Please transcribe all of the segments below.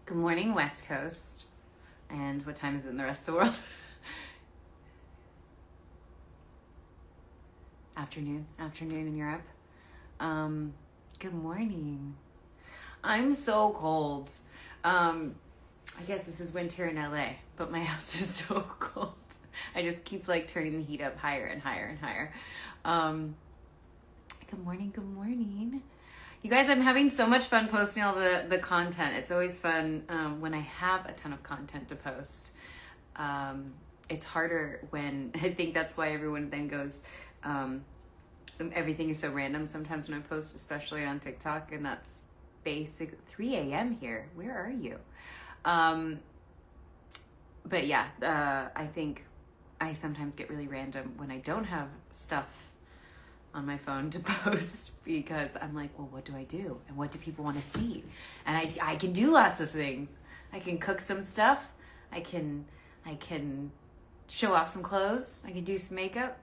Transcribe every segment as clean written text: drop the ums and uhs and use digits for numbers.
Good morning, West Coast. And what time is it in the rest of the world? Afternoon in Europe. Good morning. I'm so cold. I guess this is winter in LA, but my house is so cold. I just keep turning the heat up higher and higher and higher. Good morning. You guys, I'm having so much fun posting all the content. It's always fun when I have a ton of content to post. It's harder when, I think that's why everyone then goes, everything is so random sometimes when I post, especially on TikTok, and that's basic 3 a.m. here. Where are you? But yeah, I think I sometimes get really random when I don't have stuff on my phone to post, because I'm like, well, what do I do? And what do people want to see? And I can do lots of things. I can cook some stuff. I can show off some clothes. I can do some makeup.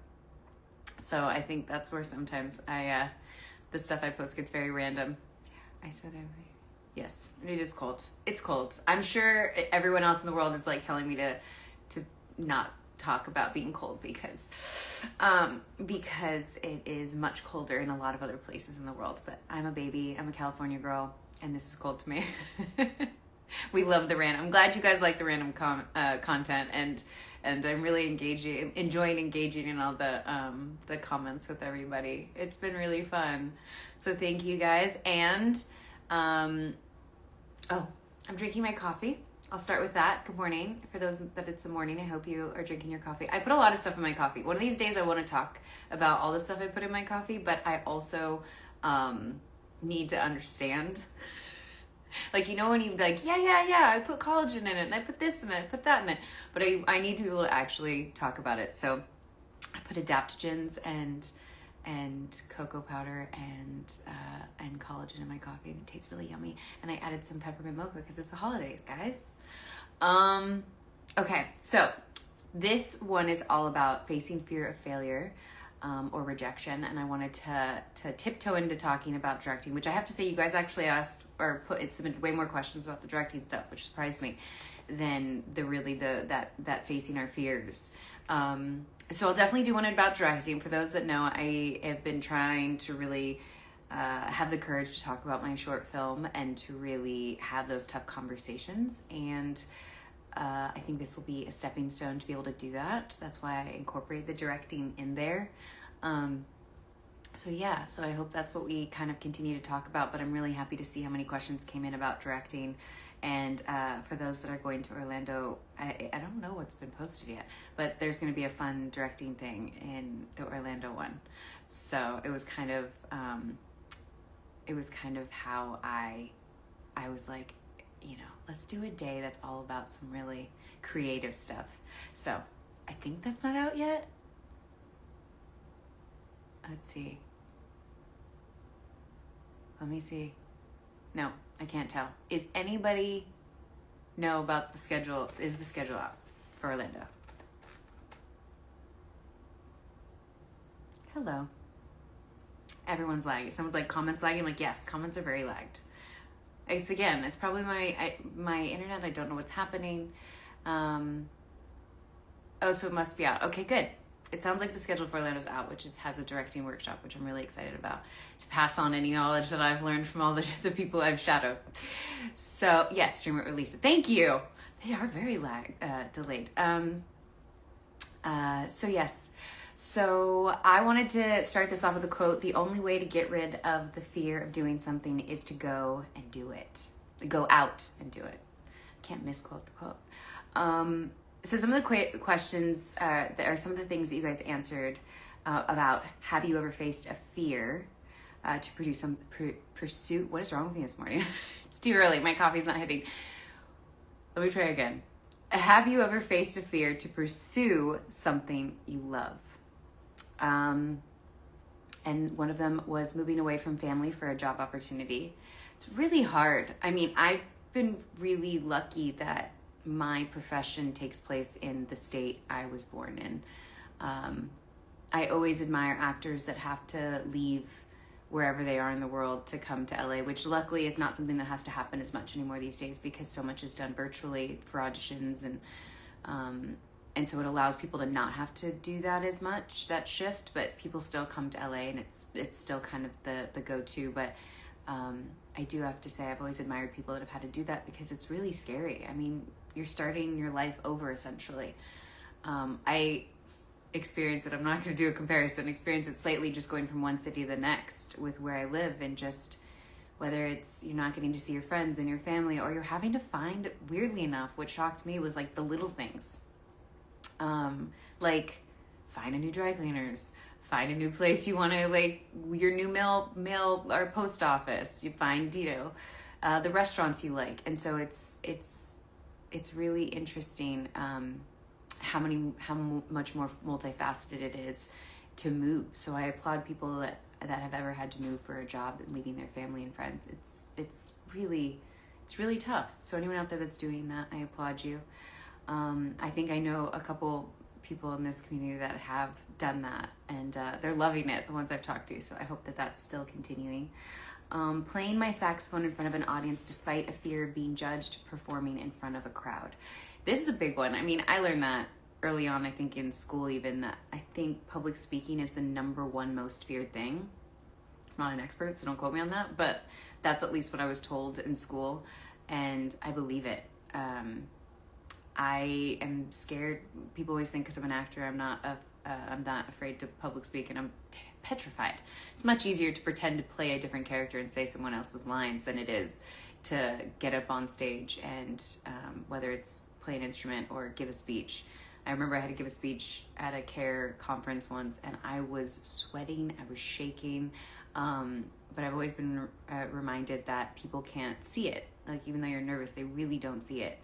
So I think that's where sometimes the stuff I post gets very random. Yes, it is cold. It's cold. I'm sure everyone else in the world is telling me to not talk about being cold because it is much colder in a lot of other places in the world. But I'm a baby. I'm a California girl, and this is cold to me. We love the random. I'm glad you guys like the random content, and I'm really enjoying engaging in all the comments with everybody. It's been really fun. So thank you guys. And I'm drinking my coffee. I'll start with that. Good morning. For those that it's the morning, I hope you are drinking your coffee. I put a lot of stuff in my coffee. One of these days I want to talk about all the stuff I put in my coffee, but I also need to understand. When you yeah, I put collagen in it, and I put this in it, I put that in it. But I need to be able to actually talk about it. So I put adaptogens and cocoa powder and collagen in my coffee, and it tastes really yummy. And I added some peppermint mocha because it's the holidays, guys. Okay, so this one is all about facing fear of failure or rejection, and I wanted to tiptoe into talking about directing, which I have to say you guys actually asked or submitted way more questions about the directing stuff, which surprised me, than that facing our fears. So I'll definitely do one about directing. For those that know, I have been trying to really have the courage to talk about my short film and to really have those tough conversations. And I think this will be a stepping stone to be able to do that. That's why I incorporate the directing in there. So I hope that's what we kind of continue to talk about, but I'm really happy to see how many questions came in about directing. And for those that are going to Orlando, I don't know what's been posted yet, but there's going to be a fun directing thing in the Orlando one. So it was kind of how I was like, let's do a day that's all about some really creative stuff. So I think that's not out yet. Let's see. Let me see. No, I can't tell. Is anybody know about the schedule? Is the schedule out for Orlando? Hello. Everyone's lagging. Someone's like, comments lagging. I'm like, yes, comments are very lagged. It's probably my internet. I don't know what's happening. So it must be out. Okay, good. It sounds like the schedule for Orlando's out, which has a directing workshop, which I'm really excited about, to pass on any knowledge that I've learned from all the people I've shadowed. So yes, streamer release it. Thank you. They are very delayed. So yes. So I wanted to start this off with a quote. The only way to get rid of the fear of doing something is to go and do it. Go out and do it. Can't misquote the quote. So some of the questions that are some of the things that you guys answered about, have you ever faced a fear to pursue? What is wrong with me this morning? It's too early. My coffee's not hitting. Let me try again. Have you ever faced a fear to pursue something you love? And one of them was moving away from family for a job opportunity. It's really hard. I mean, I've been really lucky that my profession takes place in the state I was born in. I always admire actors that have to leave wherever they are in the world to come to LA, which luckily is not something that has to happen as much anymore these days because so much is done virtually for auditions, and so it allows people to not have to do that as much, that shift, but people still come to LA, and it's still kind of the go-to. But I do have to say I've always admired people that have had to do that because it's really scary. I mean, you're starting your life over essentially. I experience it, I'm not going to do a comparison, experience it slightly just going from one city to the next with where I live, and just whether it's you're not getting to see your friends and your family, or you're having to find, weirdly enough, what shocked me was like the little things. Like find a new dry cleaners, find a new place you want to, like your new mail or post office, you find, the restaurants you like. And so it's really interesting, how much more multifaceted it is to move. So I applaud people that have ever had to move for a job and leaving their family and friends. It's really tough. So anyone out there that's doing that, I applaud you. I think I know a couple people in this community that have done that, and they're loving it, the ones I've talked to, so I hope that that's still continuing. Playing my saxophone in front of an audience despite a fear of being judged, performing in front of a crowd. This is a big one. I mean, I learned that early on, I think in school even, that I think public speaking is the #1 most feared thing. I'm not an expert, so don't quote me on that, but that's at least what I was told in school, and I believe it. I am scared. People always think because I'm an actor, I'm not afraid to public speak, and I'm petrified. It's much easier to pretend to play a different character and say someone else's lines than it is to get up on stage and whether it's play an instrument or give a speech. I remember I had to give a speech at a CARE conference once, and I was sweating, I was shaking, but I've always been reminded that people can't see it. Like, even though you're nervous, they really don't see it.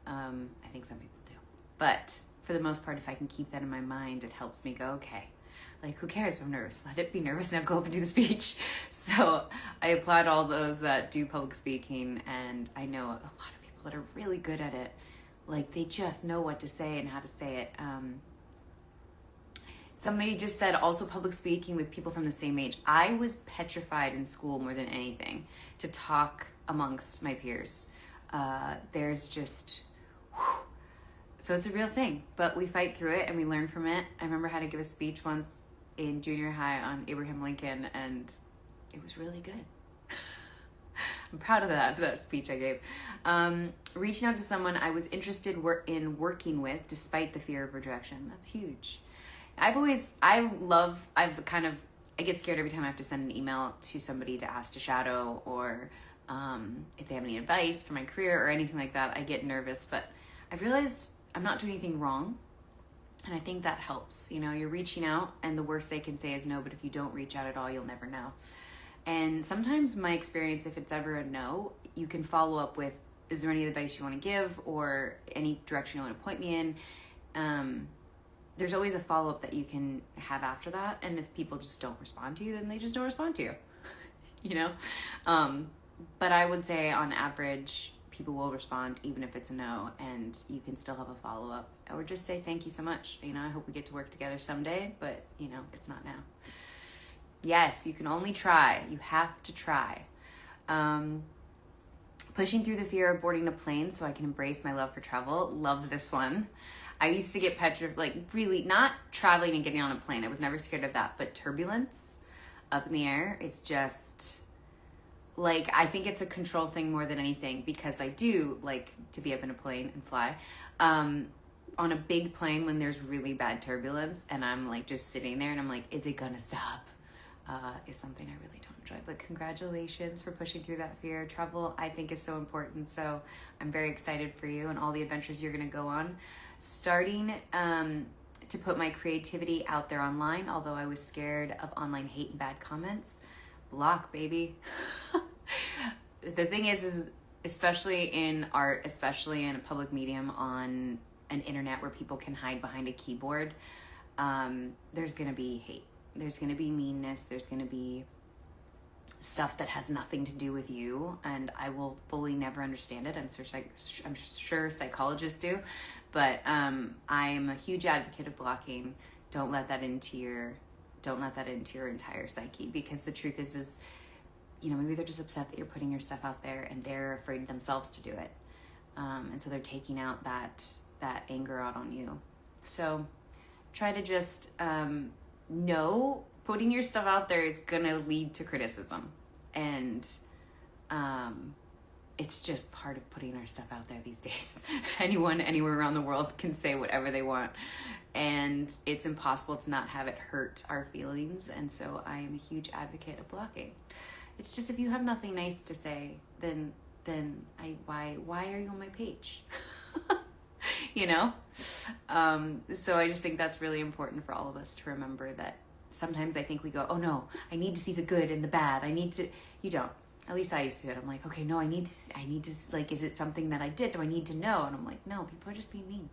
I think some people do. But for the most part, if I can keep that in my mind, it helps me go, okay, like, who cares if I'm nervous? Let it be nervous, now go up and do the speech. So I applaud all those that do public speaking, and I know a lot of people that are really good at it. Like, they just know what to say and how to say it. Somebody just said also public speaking with people from the same age. I was petrified in school more than anything to talk amongst my peers. There's just, so it's a real thing, but we fight through it and we learn from it. I remember I had to give a speech once in junior high on Abraham Lincoln, and it was really good. I'm proud of that speech I gave. Reaching out to someone I was interested in working with despite the fear of rejection. That's huge. I get scared every time I have to send an email to somebody to ask to shadow, or if they have any advice for my career or anything like that. I get nervous, but I've realized I'm not doing anything wrong. And I think that helps. You know, you're reaching out, and the worst they can say is no, but if you don't reach out at all, you'll never know. And sometimes my experience, if it's ever a no, you can follow up with, is there any advice you want to give, or any direction you want to point me in? There's always a follow-up that you can have after that. And if people just don't respond to you, then they just don't respond to you, you know? But I would say on average, people will respond even if it's a no, and you can still have a follow-up, or just say thank you so much. You know, I hope we get to work together someday, but you know, it's not now. Yes, you can only try. You have to try. Pushing through the fear of boarding a plane so I can embrace my love for travel. Love this one. I used to get petrified, like really, not traveling and getting on a plane. I was never scared of that, but turbulence up in the air is just, like, I think it's a control thing more than anything, because I do like to be up in a plane and fly. On a big plane when there's really bad turbulence and I'm like just sitting there and I'm like, is it gonna stop? Is something I really don't enjoy. But congratulations for pushing through that fear. Travel, I think, is so important. So I'm very excited for you and all the adventures you're gonna go on. Starting to put my creativity out there online, although I was scared of online hate and bad comments. Block, baby. The thing is especially in art, especially in a public medium on an internet where people can hide behind a keyboard, there's gonna be hate. There's gonna be meanness. There's gonna be stuff that has nothing to do with you, and I will fully never understand it. I'm sure psychologists do, but I am a huge advocate of blocking. Don't let that into your Don't let that into your entire psyche, because the truth is, you know, maybe they're just upset that you're putting your stuff out there and they're afraid themselves to do it. And so they're taking out that anger out on you. So try to just know putting your stuff out there is gonna lead to criticism. And it's just part of putting our stuff out there these days. Anyone, anywhere around the world can say whatever they want. And it's impossible to not have it hurt our feelings. And so I am a huge advocate of blocking. It's just, if you have nothing nice to say, then why are you on my page? You know? So I just think that's really important for all of us to remember, that sometimes I think we go, oh no, I need to see the good and the bad. You don't. At least I used to do it. I'm like, okay, no, I need to, like, is it something that I did? Do I need to know? And I'm like, no, people are just being mean.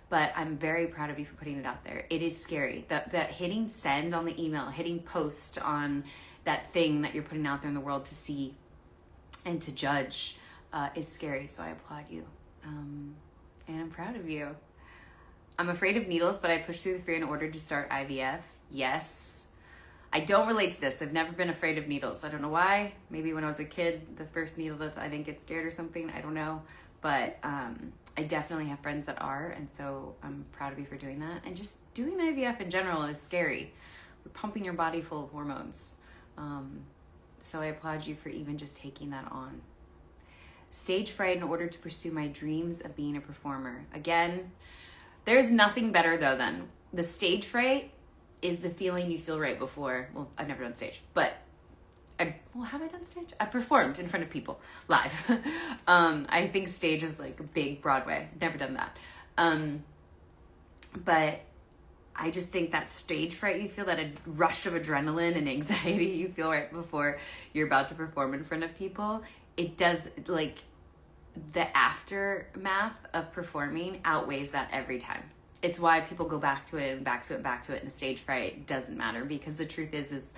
But I'm very proud of you for putting it out there. It is scary. That hitting send on the email, hitting post on that thing that you're putting out there in the world to see and to judge is scary. So I applaud you. And I'm proud of you. I'm afraid of needles, but I pushed through the fear in order to start IVF. Yes. I don't relate to this. I've never been afraid of needles. I don't know why. Maybe when I was a kid, the first needle, that I didn't get scared or something. I don't know. But I definitely have friends that are, and so I'm proud of you for doing that. And just doing IVF in general is scary. We're pumping your body full of hormones. So I applaud you for even just taking that on. Stage fright in order to pursue my dreams of being a performer. Again, there's nothing better though than the stage fright is the feeling you feel right before. Well, I've never done stage, but have I done stage? I performed in front of people live. I think stage is like a big Broadway. Never done that. But I just think that stage fright you feel, that a rush of adrenaline and anxiety you feel right before you're about to perform in front of people, it does, like, the aftermath of performing outweighs that every time. It's why people go back to it and back to it and back to it, and the stage fright doesn't matter, because the truth is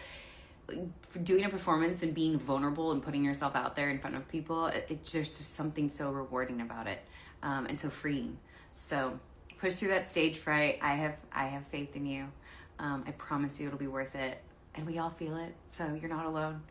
doing a performance and being vulnerable and putting yourself out there in front of people, there's just something so rewarding about it, and so freeing. So push through that stage fright. I have faith in you. I promise you it'll be worth it, and we all feel it, so you're not alone.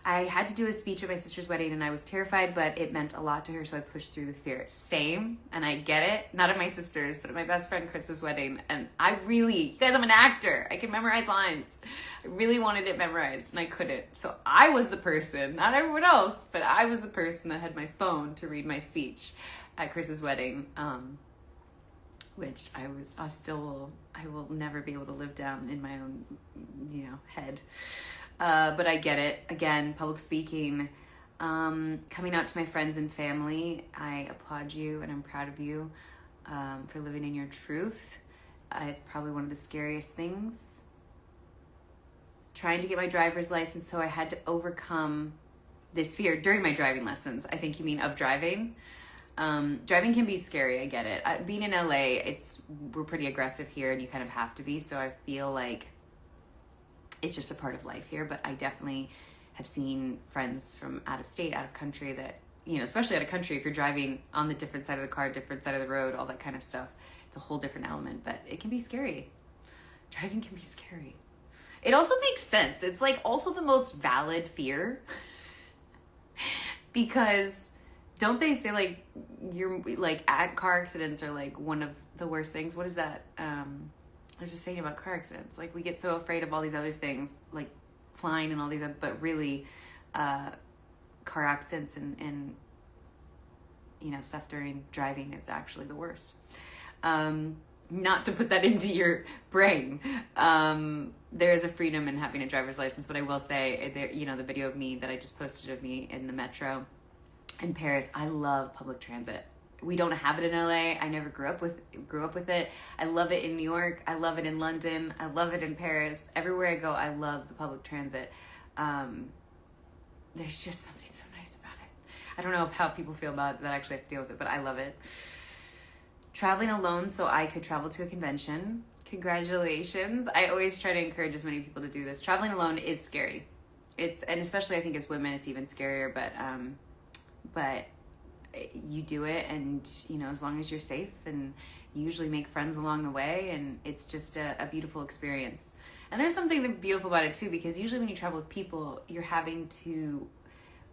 I had to do a speech at my sister's wedding and I was terrified, but it meant a lot to her, so I pushed through the fear. Same, and I get it. Not at my sister's, but at my best friend Chris's wedding. And you guys, I'm an actor. I can memorize lines. I really wanted it memorized and I couldn't. So I was the person, not everyone else, but I was the person that had my phone to read my speech at Chris's wedding, which I will never be able to live down in my own, head. But I get it. Again, public speaking, coming out to my friends and family, I applaud you and I'm proud of you for living in your truth. It's probably one of the scariest things. Trying to get my driver's license, so I had to overcome this fear during my driving lessons. I think you mean of driving. Driving can be scary, I get it. Being in LA, we're pretty aggressive here and you kind of have to be, so I feel like it's just a part of life here. But I definitely have seen friends from out of state, out of country that, especially out of country, if you're driving on the different side of the car, different side of the road, all that kind of stuff, it's a whole different element, but it can be scary. Driving can be scary. It also makes sense. It's like also the most valid fear because don't they say like car accidents are like one of the worst things? What is that? I was just saying about car accidents. Like we get so afraid of all these other things, like flying and all these, but really, car accidents and stuff during driving is actually the worst. Not to put that into your brain. There is a freedom in having a driver's license, but I will say, the video of me that I just posted of me in the metro in Paris. I love public transit. We don't have it in LA. I never grew up with it. I love it in New York. I love it in London. I love it in Paris. Everywhere I go, I love the public transit. There's just something so nice about it. I don't know how people feel about it that actually have to deal with it, but I love it. Traveling alone so I could travel to a convention. Congratulations. I always try to encourage as many people to do this. Traveling alone is scary. And especially I think as women, it's even scarier, but you do it, and as long as you're safe, and you usually make friends along the way, and it's just a beautiful experience. And there's something beautiful about it too, because usually when you travel with people, you're having to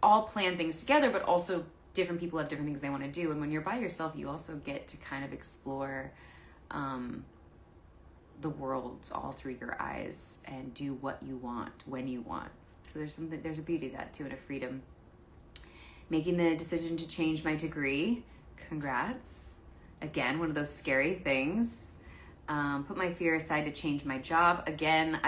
all plan things together, but also different people have different things they want to do. And when you're by yourself, you also get to kind of explore the world all through your eyes and do what you want when you want. So there's a beauty to that too, and a freedom. Making the decision to change my degree, congrats. Again, one of those scary things. Put my fear aside to change my job. Again,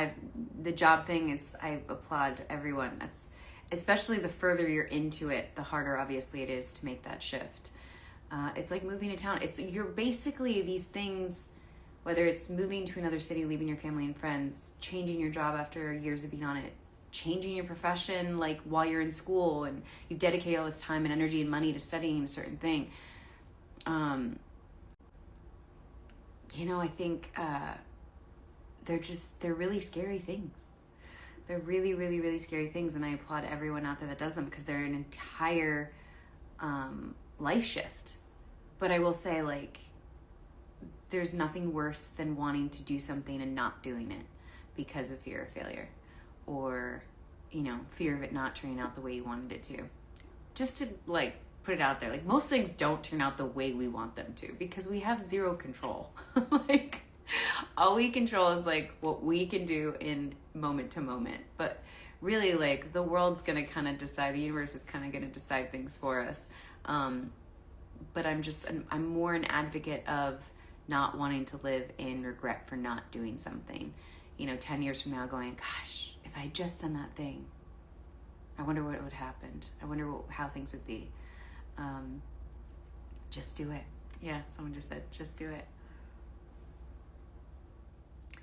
the job thing is, I applaud everyone. That's especially the further you're into it, the harder obviously it is to make that shift. It's like moving to town. You're basically these things, whether it's moving to another city, leaving your family and friends, changing your job after years of being on it, changing your profession like while you're in school and you've dedicated all this time and energy and money to studying a certain thing. I think they're really scary things. They're really, really, really scary things, and I applaud everyone out there that does them, because they're an entire life shift. But I will say, like, there's nothing worse than wanting to do something and not doing it because of fear of failure, or fear of it not turning out the way you wanted it to. Just to put it out there, most things don't turn out the way we want them to, because we have zero control. All we control is what we can do in moment to moment. But really, the world's gonna kind of decide, the universe is kind of gonna decide things for us. But I'm more an advocate of not wanting to live in regret for not doing something. 10 years from now going, gosh, if I had just done that thing, I wonder what would happen. I wonder how things would be. Just do it. Yeah, someone just said, just do it.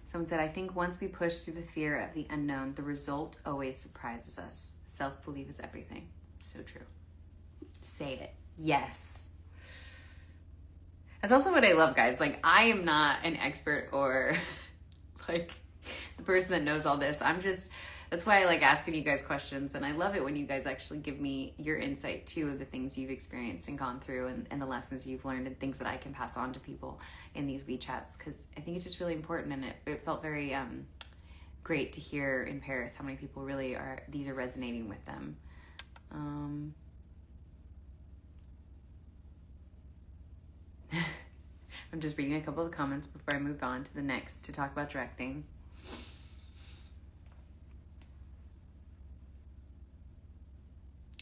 Someone said, I think once we push through the fear of the unknown, the result always surprises us. Self-belief is everything. So true. Say it. Yes. That's also what I love, guys. I am not an expert or the person that knows all this. That's why I like asking you guys questions, and I love it when you guys actually give me your insight too, of the things you've experienced and gone through, and the lessons you've learned, and things that I can pass on to people in these WeChats, because I think it's just really important. And it felt very great to hear in Paris how many people really these are resonating with them. I'm just reading a couple of the comments before I move on to the next to talk about directing.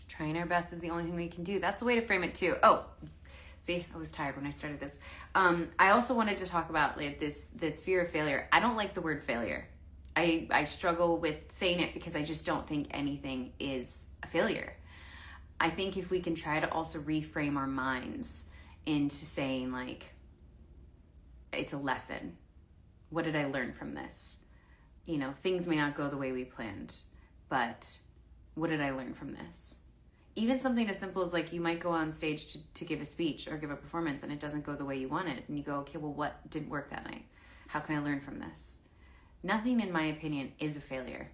Trying our best is the only thing we can do. That's the way to frame it too. Oh, see, I was tired when I started this. I also wanted to talk about this fear of failure. I don't like the word failure. I struggle with saying it because I just don't think anything is a failure. I think if we can try to also reframe our minds into saying it's a lesson. What did I learn from this? Things may not go the way we planned, but what did I learn from this? Even something as simple as you might go on stage to give a speech or give a performance, and it doesn't go the way you wanted, and you go, okay, well, what didn't work that night? How can I learn from this? Nothing, in my opinion, is a failure.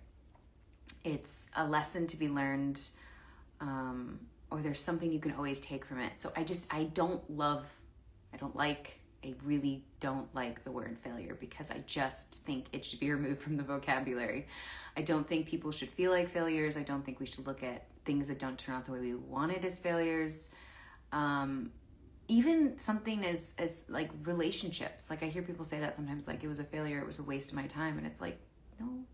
It's a lesson to be learned, or there's something you can always take from it. So I really don't like the word failure, because I just think it should be removed from the vocabulary. I don't think people should feel like failures. I don't think we should look at things that don't turn out the way we wanted as failures. Even something as relationships. I hear people say that sometimes, it was a failure, it was a waste of my time. And it's no,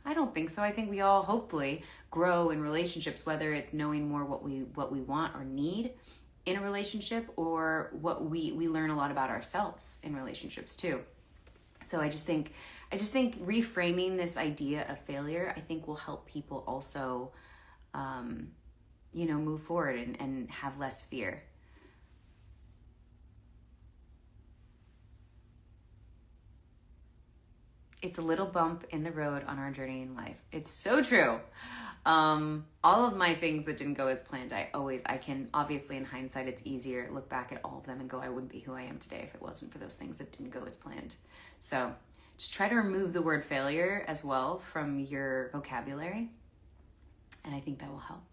I don't think so. I think we all hopefully grow in relationships, whether it's knowing more what we want or need in a relationship, or what we learn a lot about ourselves in relationships too. So I just think reframing this idea of failure, I think, will help people also, move forward and have less fear. It's a little bump in the road on our journey in life. It's so true. All of my things that didn't go as planned, I can, obviously in hindsight, it's easier look back at all of them and go, I wouldn't be who I am today if it wasn't for those things that didn't go as planned. So just try to remove the word failure as well from your vocabulary, and I think that will help.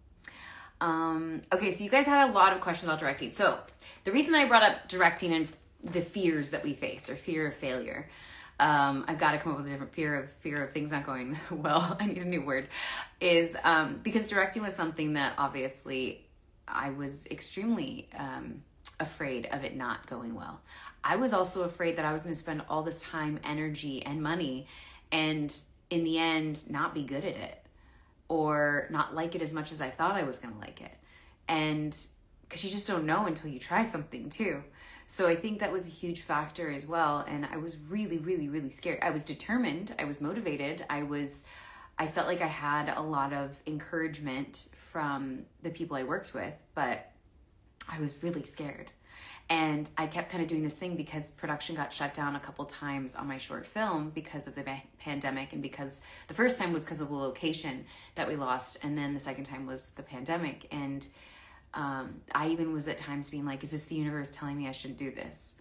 Okay, so you guys had a lot of questions about directing. So the reason I brought up directing and the fears that we face, or fear of failure, I've got to come up with a different fear of things not going well. I need a new word, is because directing was something that obviously I was extremely afraid of it not going well. I was also afraid that I was going to spend all this time, energy, and money, and in the end, not be good at it, or not like it as much as I thought I was going to like it. And because you just don't know until you try something too. So I think that was a huge factor as well. And I was really, really, really scared. I was determined. I was motivated. I felt like I had a lot of encouragement from the people I worked with, but I was really scared. And I kept kind of doing this thing because production got shut down a couple times on my short film because of the pandemic, and because the first time was because of the location that we lost, and then the second time was the pandemic. And I even was at times being like, is this the universe telling me I shouldn't do this?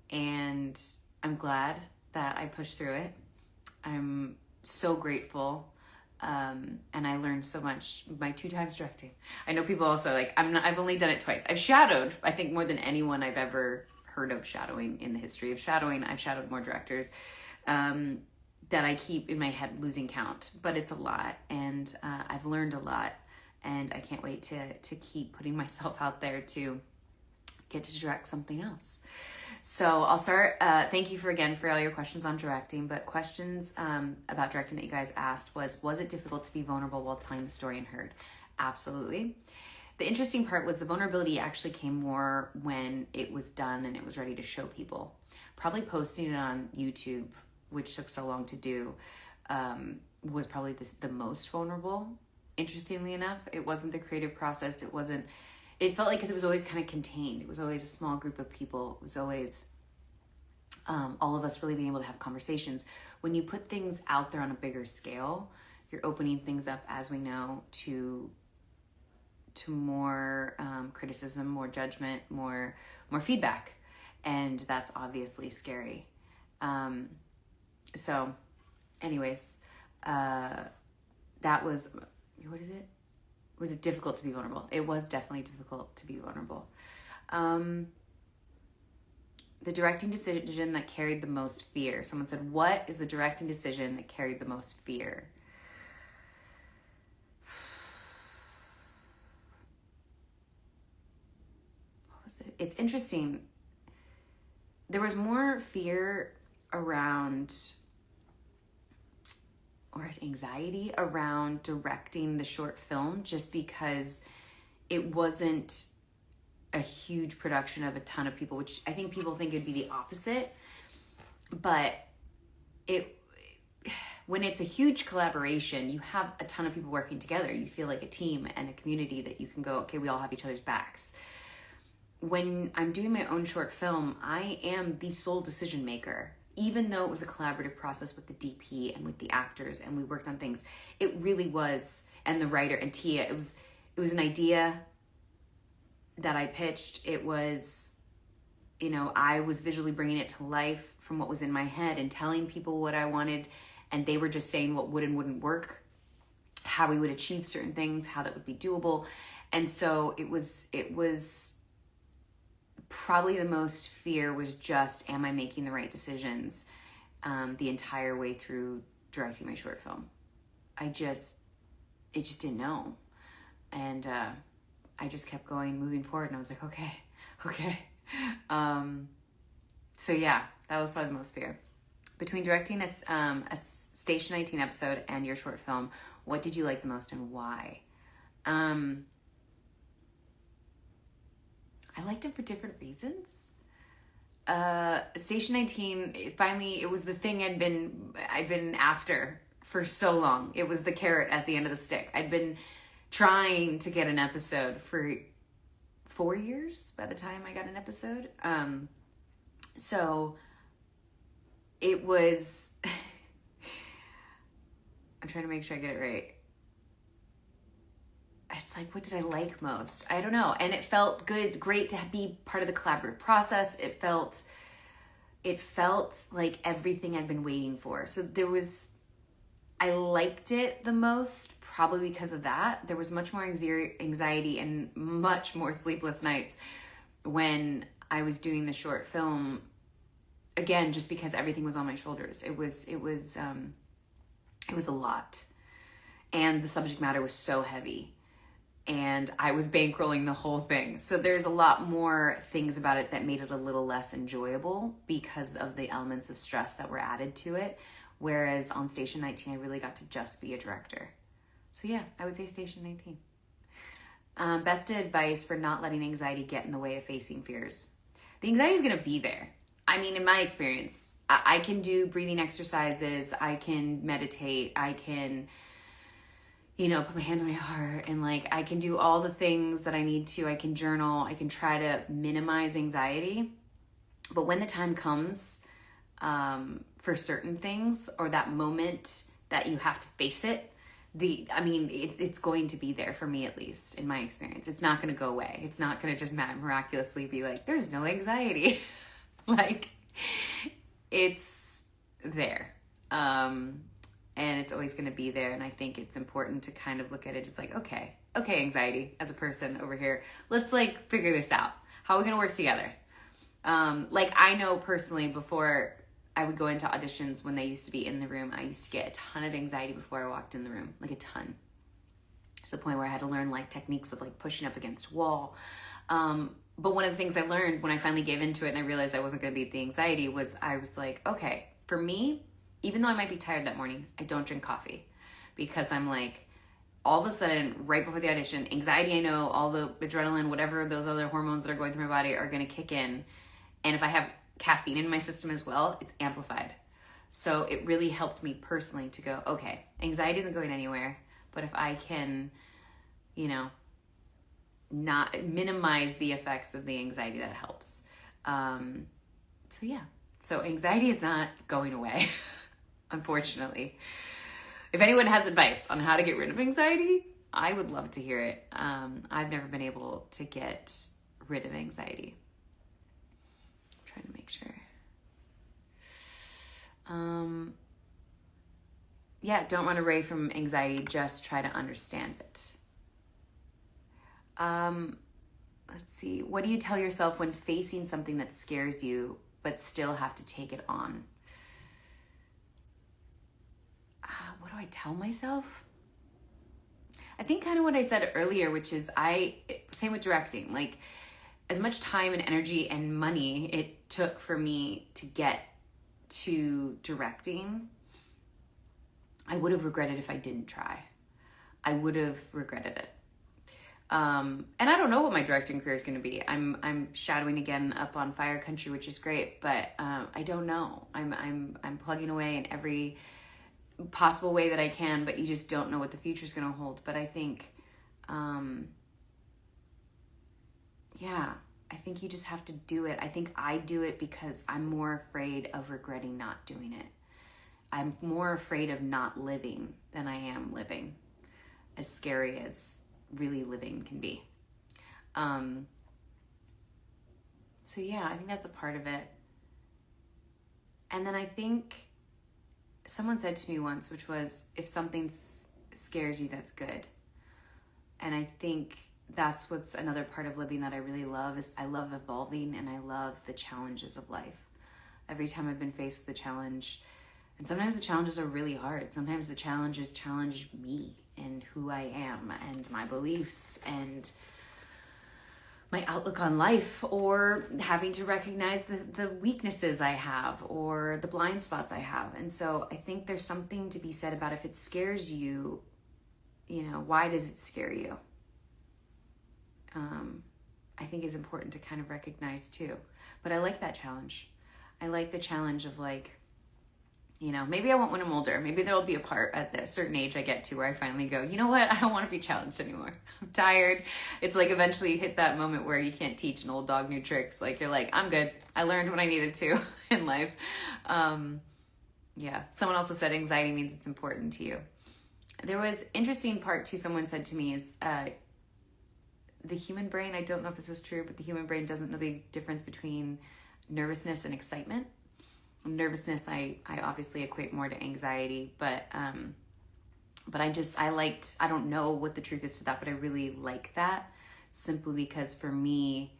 And I'm glad that I pushed through it. I'm so grateful. And I learned so much my 2 times directing. I know people also like, I've only done it twice. I've shadowed, I think, more than anyone I've ever heard of shadowing in the history of shadowing. I've shadowed more directors that I keep in my head losing count, but it's a lot. And I've learned a lot, and I can't wait to keep putting myself out there to get to direct something else. So I'll start, thank you again for all your questions on directing, but questions about directing that you guys asked was it difficult to be vulnerable while telling the story in Heard? Absolutely. The interesting part was the vulnerability actually came more when it was done and it was ready to show people. Probably posting it on YouTube, which took so long to do, was probably the most vulnerable. Interestingly enough, it wasn't the creative process. It felt like, because it was always kind of contained. It was always a small group of people. It was always all of us really being able to have conversations. When you put things out there on a bigger scale, you're opening things up, as we know, to more criticism, more judgment, more feedback. And that's obviously scary. So anyways, that was, what is it? Was it difficult to be vulnerable? It was definitely difficult to be vulnerable. The directing decision that carried the most fear. Someone said, what is the directing decision that carried the most fear? What was it? It's interesting. There was more fear around, or anxiety around directing the short film, just because it wasn't a huge production of a ton of people, which I think people think it'd be the opposite. But when it's a huge collaboration, you have a ton of people working together. You feel like a team and a community that you can go, okay, we all have each other's backs. When I'm doing my own short film, I am the sole decision maker. Even though it was a collaborative process with the DP and with the actors, and we worked on things, it really was, and the writer and Tia, it was an idea that I pitched. It was, I was visually bringing it to life from what was in my head and telling people what I wanted, and they were just saying what would and wouldn't work, how we would achieve certain things, how that would be doable. And so it was probably the most fear was just, am I making the right decisions the entire way through directing my short film? It just didn't know. And I just kept moving forward, and I was like, okay. So yeah, that was probably the most fear. Between directing a Station 19 episode and your short film, what did you like the most and why? I liked it for different reasons. Station 19, finally, it was the thing I'd been after for so long. It was the carrot at the end of the stick. I'd been trying to get an episode for 4 years by the time I got an episode. So it was, I'm trying to make sure I get it right. It's like, what did I like most? I don't know. And it felt great to be part of the collaborative process. It felt like everything I'd been waiting for. So I liked it the most probably because of that, there was much more anxiety and much more sleepless nights when I was doing the short film. Again, just because everything was on my shoulders. It was a lot. And the subject matter was so heavy. And I was bankrolling the whole thing. So there's a lot more things about it that made it a little less enjoyable because of the elements of stress that were added to it. Whereas on Station 19, I really got to just be a director. So yeah, I would say Station 19. Best advice for not letting anxiety get in the way of facing fears. The anxiety is going to be there. I mean, in my experience, I can do breathing exercises. I can meditate. I can, put my hand on my heart, and I can do all the things that I need to. I can journal. I can try to minimize anxiety. But when the time comes for certain things, or that moment that you have to face it, it's going to be there for me, at least in my experience. It's not going to go away. It's not going to just miraculously be like, there's no anxiety. It's there. And it's always going to be there. And I think it's important to kind of look at it as okay, anxiety as a person over here. Let's figure this out. How are we going to work together? I know personally, before I would go into auditions, when they used to be in the room, I used to get a ton of anxiety before I walked in the room, a ton. To the point where I had to learn techniques of pushing up against a wall. But one of the things I learned when I finally gave into it and I realized I wasn't going to beat the anxiety was I was okay, for me, even though I might be tired that morning, I don't drink coffee, because I'm all of a sudden, right before the audition, anxiety, I know, all the adrenaline, whatever those other hormones that are going through my body are going to kick in. And if I have caffeine in my system as well, it's amplified. So it really helped me personally to go, okay, anxiety isn't going anywhere, but if I can, not minimize the effects of the anxiety, that helps. So anxiety is not going away, unfortunately. If anyone has advice on how to get rid of anxiety, I would love to hear it. I've never been able to get rid of anxiety. I'm trying to make sure. Don't run away from anxiety, just try to understand it. Let's see. What do you tell yourself when facing something that scares you, but still have to take it on? What do I tell myself? I think kind of what I said earlier, which is same with directing, as much time and energy and money it took for me to get to directing, I would have regretted if I didn't try. I would have regretted it. And I don't know what my directing career is going to be. I'm shadowing again up on Fire Country, which is great, but I don't know. I'm plugging away in every possible way that I can, but you just don't know what the future is going to hold. But I think, I think you just have to do it. I think I do it because I'm more afraid of regretting not doing it. I'm more afraid of not living than I am living, as scary as really living can be. I think that's a part of it. And then I think someone said to me once, which was, if something scares you, that's good. And I think that's what's another part of living that I really love, is I love evolving and I love the challenges of life. Every time I've been faced with a challenge, and sometimes the challenges are really hard. Sometimes the challenges challenge me and who I am and my beliefs and my outlook on life, or having to recognize the weaknesses I have or the blind spots I have. And so I think there's something to be said about, if it scares you, why does it scare you? I think is important to kind of recognize too. But I like that challenge. I like the challenge of maybe I won't when I'm older. Maybe there'll be a part at a certain age I get to where I finally go, you know what? I don't want to be challenged anymore. I'm tired. It's eventually you hit that moment where you can't teach an old dog new tricks. You're I'm good. I learned what I needed to in life. Someone also said anxiety means it's important to you. There was interesting part too, someone said to me is, the human brain, I don't know if this is true, but the human brain doesn't know the difference between nervousness and excitement. Nervousness, I obviously equate more to anxiety, but But I don't know what the truth is to that, but I really like that, simply because for me,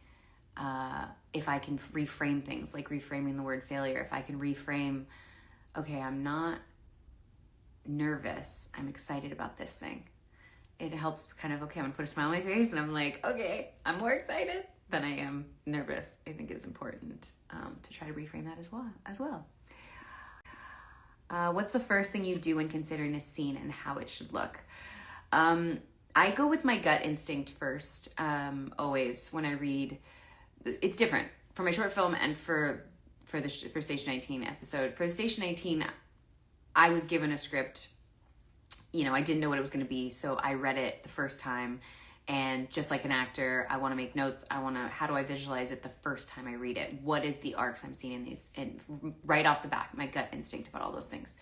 if I can reframe things, like reframing the word failure, if I can reframe, okay, I'm not nervous, I'm excited about this thing. It helps kind of, okay, I'm gonna put a smile on my face and I'm like, okay, I'm more excited than I am nervous. I think it's important to try to reframe that as well. What's the first thing you do when considering a scene and how it should look? I go with my gut instinct first, always when I read. It's different for my short film and for Station 19 episode. For the Station 19, I was given a script. I didn't know what it was going to be, so I read it the first time. And just like an actor, I want to make notes. How do I visualize it the first time I read it? What is the arcs I'm seeing in these? And right off the bat, my gut instinct about all those things.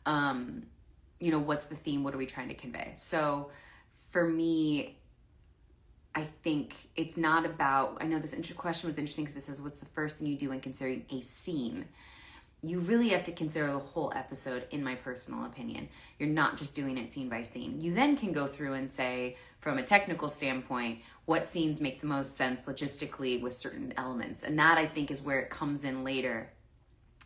What's the theme? What are we trying to convey? So for me, I think it's not about, I know this question was interesting because it says, what's the first thing you do when considering a scene? You really have to consider the whole episode, in my personal opinion. You're not just doing it scene by scene. You then can go through and say, from a technical standpoint, what scenes make the most sense logistically with certain elements. And that, I think, is where it comes in later.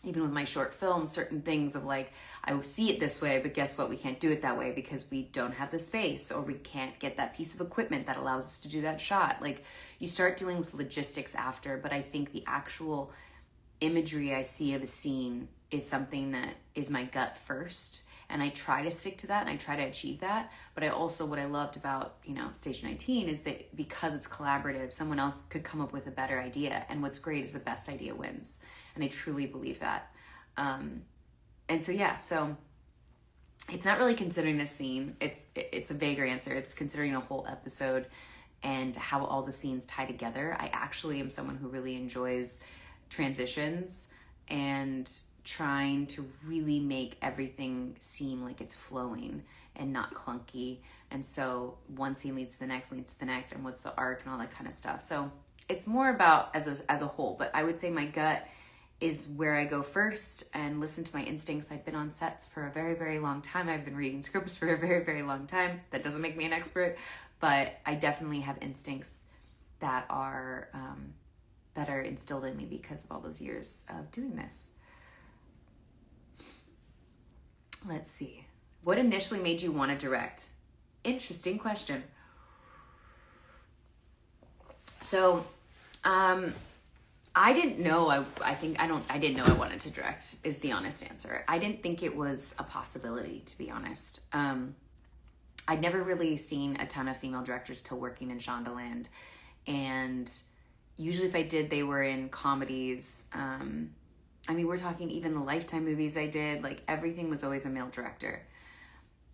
Even with my short film, certain things of like, I see it this way, but guess what? We can't do it that way because we don't have the space, or we can't get that piece of equipment that allows us to do that shot. Like, you start dealing with logistics after, but I think the actual imagery I see of a scene is something that is my gut first. And I try to stick to that and I try to achieve that. But I also, what I loved about, Station 19 is that because it's collaborative, someone else could come up with a better idea. And what's great is the best idea wins. And I truly believe that. And so, yeah, so it's not really considering a scene. It's a vaguer answer. It's considering a whole episode and how all the scenes tie together. I actually am someone who really enjoys transitions and trying to really make everything seem like it's flowing and not clunky. And so one scene leads to the next, and what's the arc and all that kind of stuff. So it's more about as a whole, but I would say my gut is where I go first and listen to my instincts. I've been on sets for a very, very long time. I've been reading scripts for a very, very long time. That doesn't make me an expert, but I definitely have instincts that are instilled in me because of all those years of doing this. Let's see. What initially made you want to direct? Interesting question. So, I didn't know. I didn't know I wanted to direct, is the honest answer. I didn't think it was a possibility, to be honest. I'd never really seen a ton of female directors till working in Shondaland, and usually if I did, they were in comedies. We're talking even the Lifetime movies I did, like everything was always a male director.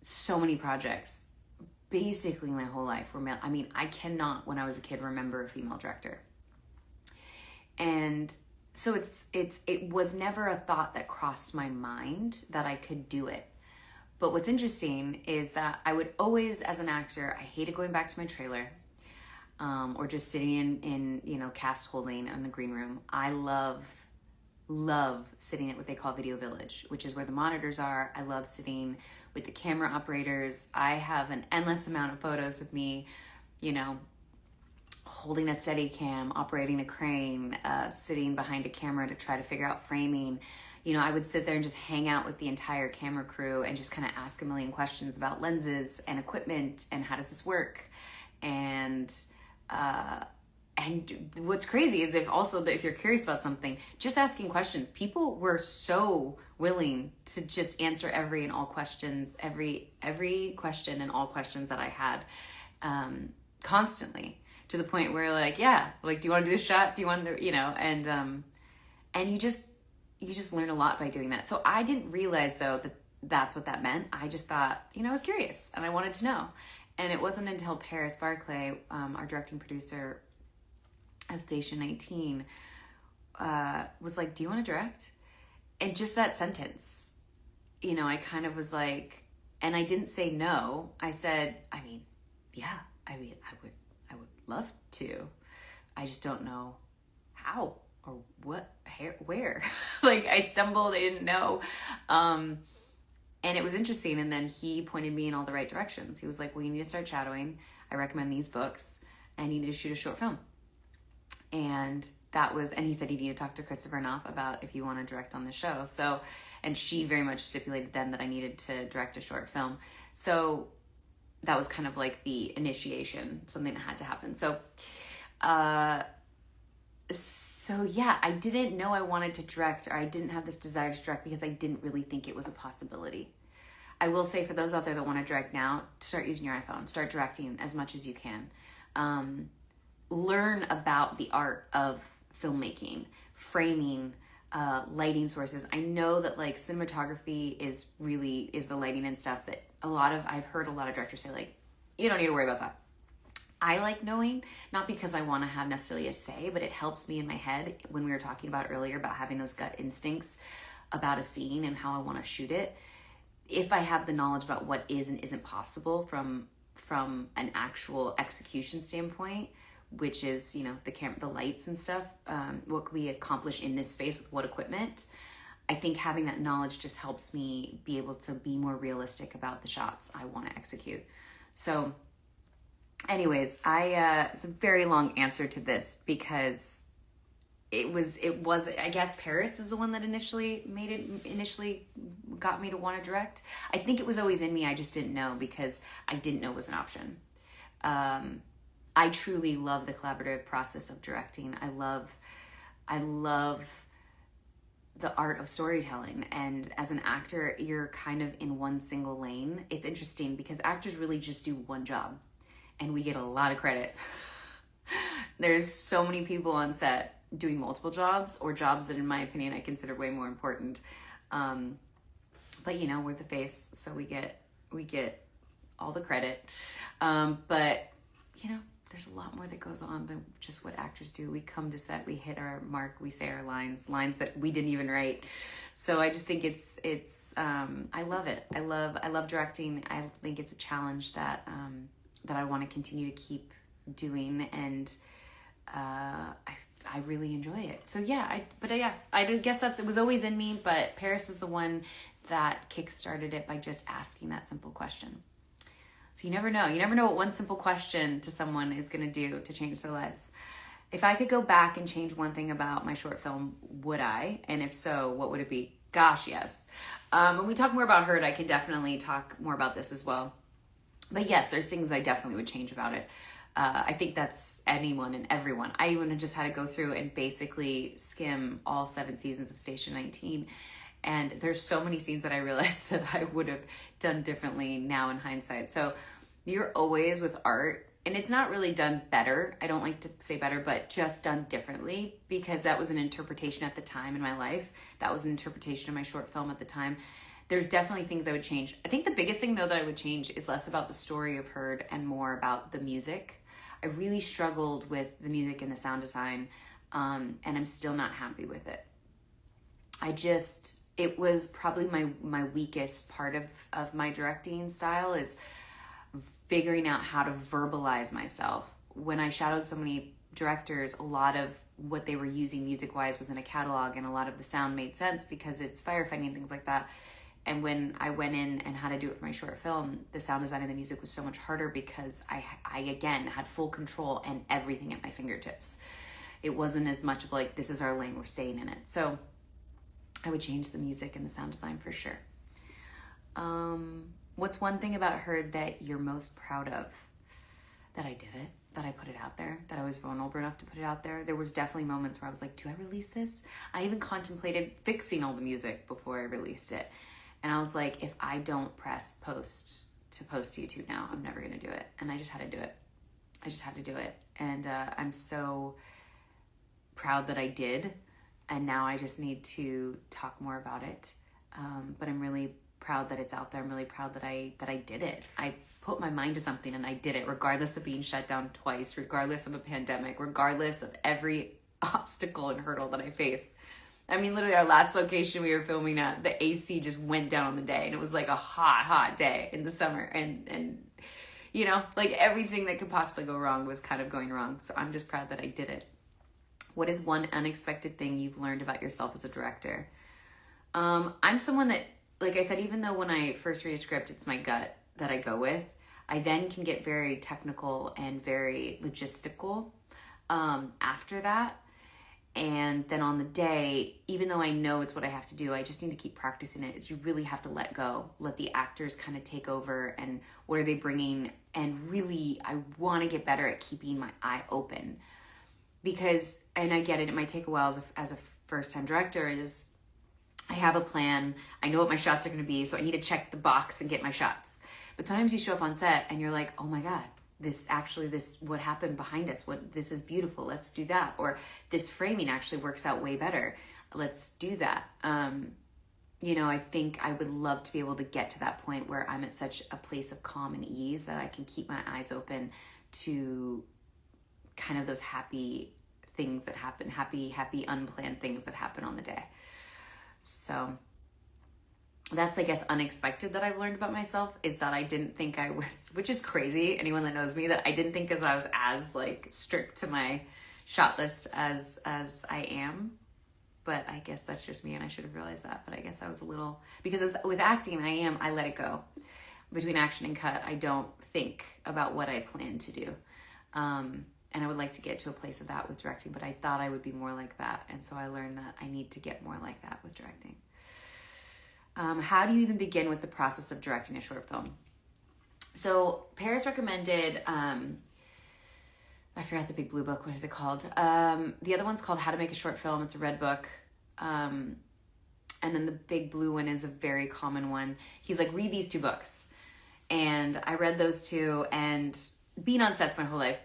So many projects, basically my whole life were male. I cannot, when I was a kid, remember a female director. And so it was never a thought that crossed my mind that I could do it. But what's interesting is that I would always, as an actor, I hated going back to my trailer. Or just sitting in cast holding in the green room. I love sitting at what they call Video Village, which is where the monitors are. I love sitting with the camera operators. I have an endless amount of photos of me, holding a Steadicam, operating a crane, sitting behind a camera to try to figure out framing. I would sit there and just hang out with the entire camera crew and just kind of ask a million questions about lenses and equipment and how does this work. And what's crazy is if you're curious about something, just asking questions, people were so willing to just answer every question and all questions that I had, constantly, to the point where do you want to do a shot? Do you want to, and you just learn a lot by doing that. So I didn't realize though that that's what that meant. I just thought, I was curious and I wanted to know. And it wasn't until Paris Barclay, our directing producer of Station 19, was like, do you want to direct? And just that sentence, I kind of was like, and I didn't say no. I said, yeah, I would love to. I just don't know how or what, where. I stumbled, I didn't know. And it was interesting. And then he pointed me in all the right directions. He was like, well, you need to start shadowing. I recommend these books, and you need to shoot a short film. And he said you need to talk to Christopher Knopf about if you want to direct on the show. So, and she very much stipulated then that I needed to direct a short film. So that was kind of like the initiation, something that had to happen. So yeah, I didn't know I wanted to direct, or I didn't have this desire to direct because I didn't really think it was a possibility. I will say, for those out there that want to direct now, start using your iPhone, start directing as much as you can. Learn about the art of filmmaking, framing, lighting sources. I know that like cinematography is the lighting and stuff that I've heard a lot of directors say, like, you don't need to worry about that. I like knowing, not because I want to have necessarily a say, but it helps me in my head when we were talking about earlier about having those gut instincts about a scene and how I want to shoot it. If I have the knowledge about what is and isn't possible from an actual execution standpoint, which is, you know, the lights and stuff, what can we accomplish in this space with what equipment? I think having that knowledge just helps me be able to be more realistic about the shots I want to execute. So anyways, it's a very long answer to this because it was, I guess Paris is the one that initially got me to want to direct. I think it was always in me. I just didn't know because I didn't know it was an option. I truly love the collaborative process of directing. I love the art of storytelling. And as an actor, you're kind of in one single lane. It's interesting because actors really just do one job and we get a lot of credit. There's so many people on set doing multiple jobs, or jobs that in my opinion I consider way more important. But you know, we're the face, so we get all the credit. But you know, there's a lot more that goes on than just what actors do. We come to set, we hit our mark, we say our lines that we didn't even write. So I just think it's I love it. I love directing. I think it's a challenge that I want to continue to keep doing, and I really enjoy it. So yeah, I guess it was always in me, but Paris is the one that kickstarted it by just asking that simple question. So you never know. You never know what one simple question to someone is going to do to change their lives. If I could go back and change one thing about my short film, would I? And if so, what would it be? Gosh, yes. When we talk more about Herd, I can definitely talk more about this as well. But yes, there's things I definitely would change about it. I think that's anyone and everyone. I even just had to go through and basically skim all 7 seasons of Station 19. And there's so many scenes that I realized that I would have done differently now in hindsight. So you're always with art, and it's not really done better. I don't like to say better, but just done differently, because that was an interpretation at the time in my life. That was an interpretation of my short film at the time. There's definitely things I would change. I think the biggest thing though that I would change is less about the story of Herd and more about the music. I really struggled with the music and the sound design, and I'm still not happy with it. It was probably my weakest part of my directing style, is figuring out how to verbalize myself. When I shadowed so many directors, a lot of what they were using music-wise was in a catalog, and a lot of the sound made sense because it's firefighting and things like that. And when I went in and had to do it for my short film, the sound design and the music was so much harder because I again had full control and everything at my fingertips. It wasn't as much of like, this is our lane, we're staying in it. So I would change the music and the sound design for sure. What's one thing about Herd that you're most proud of? That I did it, that I put it out there, that I was vulnerable enough to put it out there. There was definitely moments where I was like, do I release this? I even contemplated fixing all the music before I released it. And I was like, if I don't press post to YouTube now, I'm never gonna do it. And I just had to do it. I just had to do it. And I'm so proud that I did. And now I just need to talk more about it. But I'm really proud that it's out there. I'm really proud that I did it. I put my mind to something and I did it, regardless of being shut down twice, regardless of a pandemic, regardless of every obstacle and hurdle that I face. I mean, literally our last location we were filming at, the AC just went down on the day, and it was like a hot day in the summer. And you know, like everything that could possibly go wrong was kind of going wrong. So I'm just proud that I did it. What is one unexpected thing you've learned about yourself as a director? I'm someone that like I said, even though when I first read a script, it's my gut that I go with, I then can get very technical and very logistical after that. And then on the day, even though I know it's what I have to do, I just need to keep practicing it. It's you really have to let go, let the actors kind of take over, and what are they bringing? And really, I want to get better at keeping my eye open, because, and I get it, it might take a while as a first-time director, is I have a plan. I know what my shots are going to be, so I need to check the box and get my shots. But sometimes you show up on set and you're like, oh my God, this, what happened behind us, this is beautiful, let's do that. Or this framing actually works out way better, let's do that. I think I would love to be able to get to that point where I'm at such a place of calm and ease that I can keep my eyes open to kind of those happy things that happen, happy unplanned things that happen on the day. So that's, I guess, unexpected that I've learned about myself, is that I didn't think I was, which is crazy, anyone that knows me, that I didn't think I was as like strict to my shot list as I am. But I guess that's just me, and I should have realized that. But I guess I was a little, because with acting, I let it go. Between action and cut, I don't think about what I plan to do. And I would like to get to a place of that with directing, but I thought I would be more like that. And so I learned that I need to get more like that with directing. How do you even begin with the process of directing a short film? So Paris recommended, I forgot the big blue book. What is it called? The other one's called How to Make a Short Film. It's a red book. And then the big blue one is a very common one. He's like, read these two books. And I read those two, and being on sets my whole life,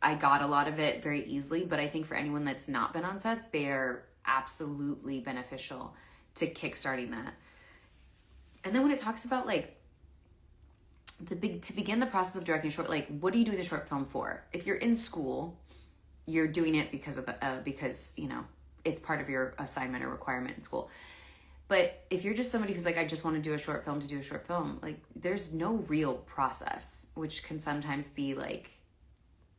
I got a lot of it very easily. But I think for anyone that's not been on sets, they are absolutely beneficial to kickstarting that. And then when it talks about like to begin the process of directing a short, like what are you doing the short film for? If you're in school, you're doing it because it's part of your assignment or requirement in school. But if you're just somebody who's like, I just want to do a short film to do a short film, like there's no real process, which can sometimes be like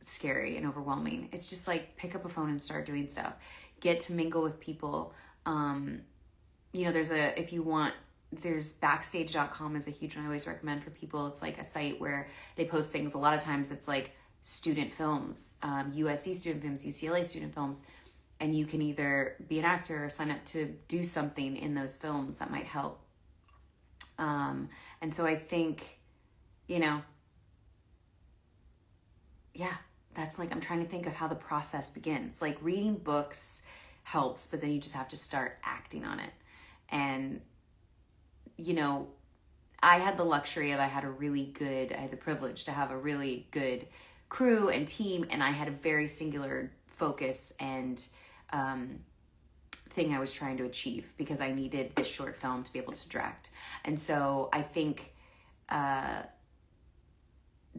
scary and overwhelming. It's just like pick up a phone and start doing stuff. Get to mingle with people. There's backstage.com is a huge one I always recommend for people. It's like a site where they post things. A lot of times it's like student films, USC student films, UCLA student films, and you can either be an actor or sign up to do something in those films that might help. And so I think, that's like, I'm trying to think of how the process begins. Like reading books helps, but then you just have to start acting on it. And I had the luxury of, I had the privilege to have a really good crew and team, and I had a very singular focus and thing I was trying to achieve, because I needed this short film to be able to direct. And so I think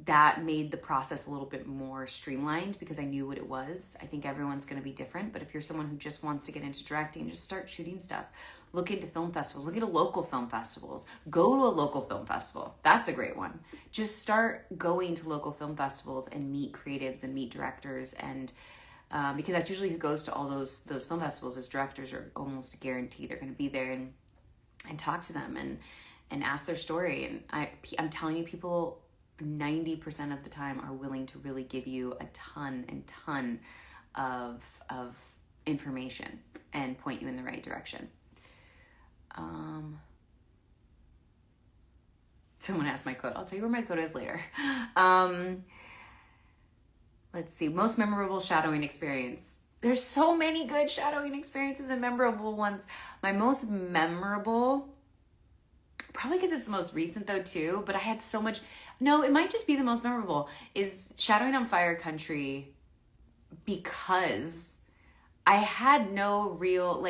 that made the process a little bit more streamlined, because I knew what it was. I think everyone's going to be different, but if you're someone who just wants to get into directing, just start shooting stuff. Look into film festivals. Look at local film festivals. Go to a local film festival. That's a great one. Just start going to local film festivals and meet creatives and meet directors, and because that's usually who goes to all those film festivals, as directors are almost a guarantee they're going to be there, and talk to them and ask their story. And I'm telling you, people 90% of the time are willing to really give you a ton of information and point you in the right direction. Someone asked my quote. I'll tell you where my quote is later. Let's see. Most memorable shadowing experience. There's so many good shadowing experiences and memorable ones. My most memorable, probably because it's the most recent though too, but I had so much. No, it might just be the most memorable, is shadowing on Fire Country, because I had no real,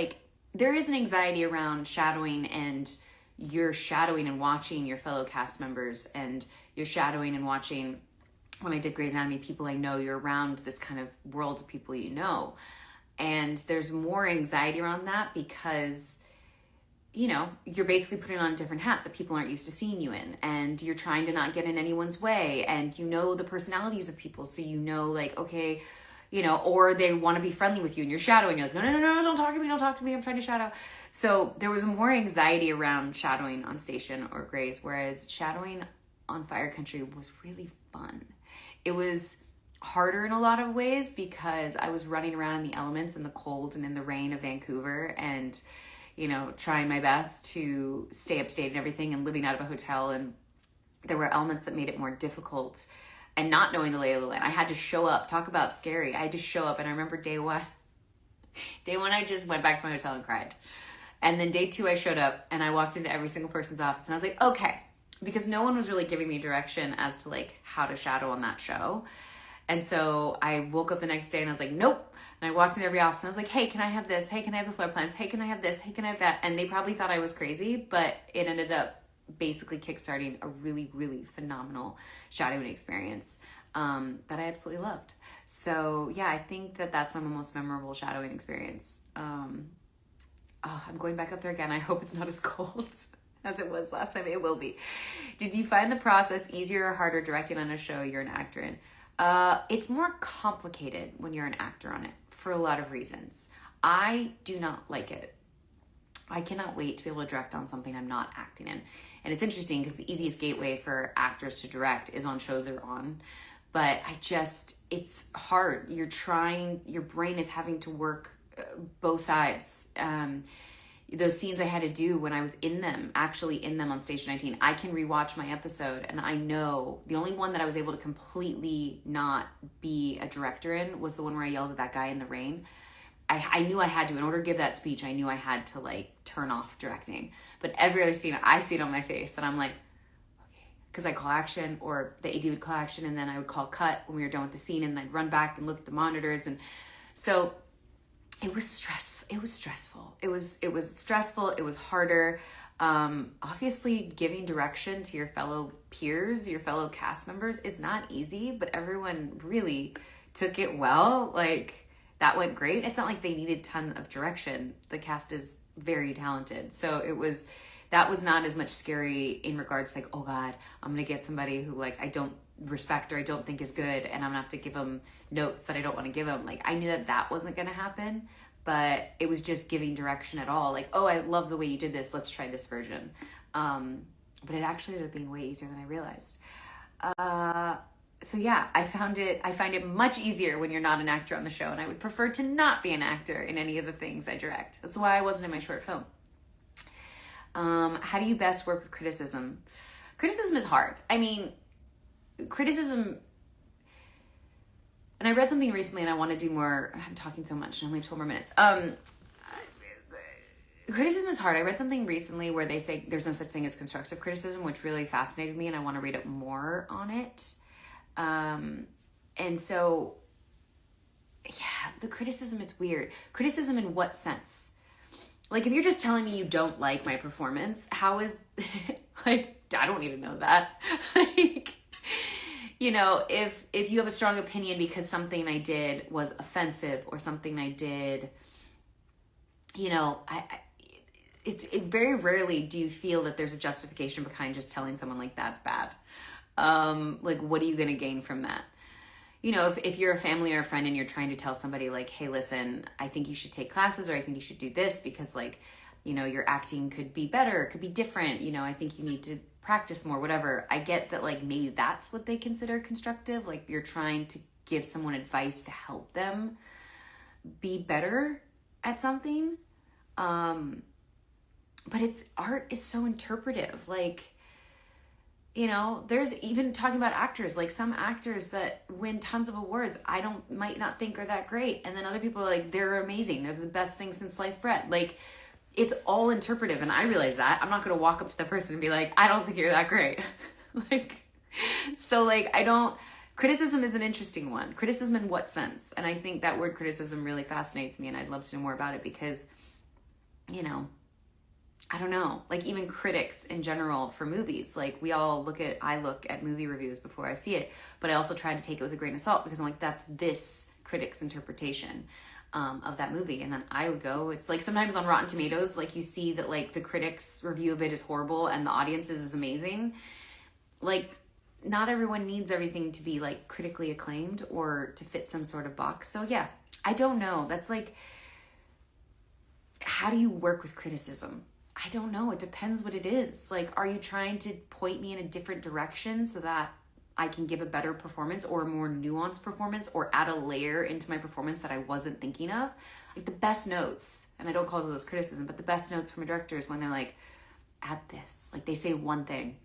there is an anxiety around shadowing, and you're shadowing and watching your fellow cast members, and you're shadowing and watching, when I did Grey's Anatomy, people I know, you're around this kind of world of people you know. And there's more anxiety around that because, you're basically putting on a different hat that people aren't used to seeing you in, and you're trying to not get in anyone's way, and the personalities of people. So okay, or they want to be friendly with you and you're shadowing. You're like, no, don't talk to me, I'm trying to shadow. So there was more anxiety around shadowing on station or Grays, whereas shadowing on Fire Country was really fun. It was harder in a lot of ways because I was running around in the elements, in the cold and in the rain of Vancouver, and trying my best to stay up to date and everything, and living out of a hotel. And there were elements that made it more difficult, and not knowing the lay of the land. I had to show up. Talk about scary. I had to show up. And I remember day one, I just went back to my hotel and cried. And then day 2, I showed up and I walked into every single person's office and I was like, okay, because no one was really giving me direction as to like how to shadow on that show. And so I woke up the next day and I was like, nope. And I walked into every office and I was like, hey, can I have this? Hey, can I have the floor plans? Hey, can I have this? Hey, can I have that? And they probably thought I was crazy, but it ended up basically kickstarting a really, really phenomenal shadowing experience that I absolutely loved. So yeah, I think that that's my most memorable shadowing experience. I'm going back up there again. I hope it's not as cold as it was last time. It will be. Did you find the process easier or harder directing on a show you're an actor in? It's more complicated when you're an actor on it for a lot of reasons. I do not like it. I cannot wait to be able to direct on something I'm not acting in. And it's interesting because the easiest gateway for actors to direct is on shows they're on. But it's hard. Your brain is having to work both sides. Those scenes I had to do when I was actually in them on Station 19, I can rewatch my episode and I know the only one that I was able to completely not be a director in was the one where I yelled at that guy in the rain. I knew I had to, in order to give that speech, I knew I had to like turn off directing. But every other scene, I see it on my face and I'm like, okay, because I call action, or the AD would call action, and then I would call cut when we were done with the scene, and I'd run back and look at the monitors. And so it was stressful. It was stressful. It was stressful. It was harder. Obviously giving direction to your fellow peers, your fellow cast members is not easy, but everyone really took it well. Like, that went great. It's not like they needed a ton of direction. The cast is very talented. So that was not as much scary in regards to like, oh God, I'm going to get somebody who like I don't respect or I don't think is good, and I'm going to have to give them notes that I don't want to give them. Like, I knew that wasn't going to happen, but it was just giving direction at all. Like, oh, I love the way you did this. Let's try this version. But it actually ended up being way easier than I realized. So yeah, I find it much easier when you're not an actor on the show, and I would prefer to not be an actor in any of the things I direct. That's why I wasn't in my short film. How do you best work with criticism? Criticism is hard. I mean, criticism, and I read something recently and I want to do more. I'm talking so much, I only have 12 more minutes. Criticism is hard. I read something recently where they say there's no such thing as constructive criticism, which really fascinated me, and I want to read up more on it. And so, yeah, the criticism, it's weird. Criticism in what sense? Like, if you're just telling me you don't like my performance, how is, like, I don't even know that. Like, if you have a strong opinion because something I did was offensive or something I did, it very rarely do you feel that there's a justification behind just telling someone like that's bad. Like, what are you going to gain from that? If you're a family or a friend and you're trying to tell somebody like, hey, listen, I think you should take classes, or I think you should do this because like, your acting could be better, it could be different. I think you need to practice more, whatever. I get that, like, maybe that's what they consider constructive. Like, you're trying to give someone advice to help them be better at something. But art is so interpretive. Like, there's even talking about actors, like some actors that win tons of awards, might not think are that great. And then other people are like, they're amazing. They're the best thing since sliced bread. Like, it's all interpretive. And I realize that. I'm not going to walk up to the person and be like, I don't think you're that great. Criticism is an interesting one. Criticism in what sense? And I think that word criticism really fascinates me, and I'd love to know more about it because, I don't know, like even critics in general for movies, like I look at movie reviews before I see it, but I also try to take it with a grain of salt because I'm like, that's this critic's interpretation of that movie. And then I would go, it's like sometimes on Rotten Tomatoes, like you see that like the critics review of it is horrible and the audience's is amazing. Like, not everyone needs everything to be like critically acclaimed or to fit some sort of box. So yeah, I don't know. That's like, how do you work with criticism? I don't know. It depends what it is. Like, are you trying to point me in a different direction so that I can give a better performance or a more nuanced performance or add a layer into my performance that I wasn't thinking of? Like the best notes, and I don't call those criticism, but the best notes from a director is when they're like, add this. Like they say one thing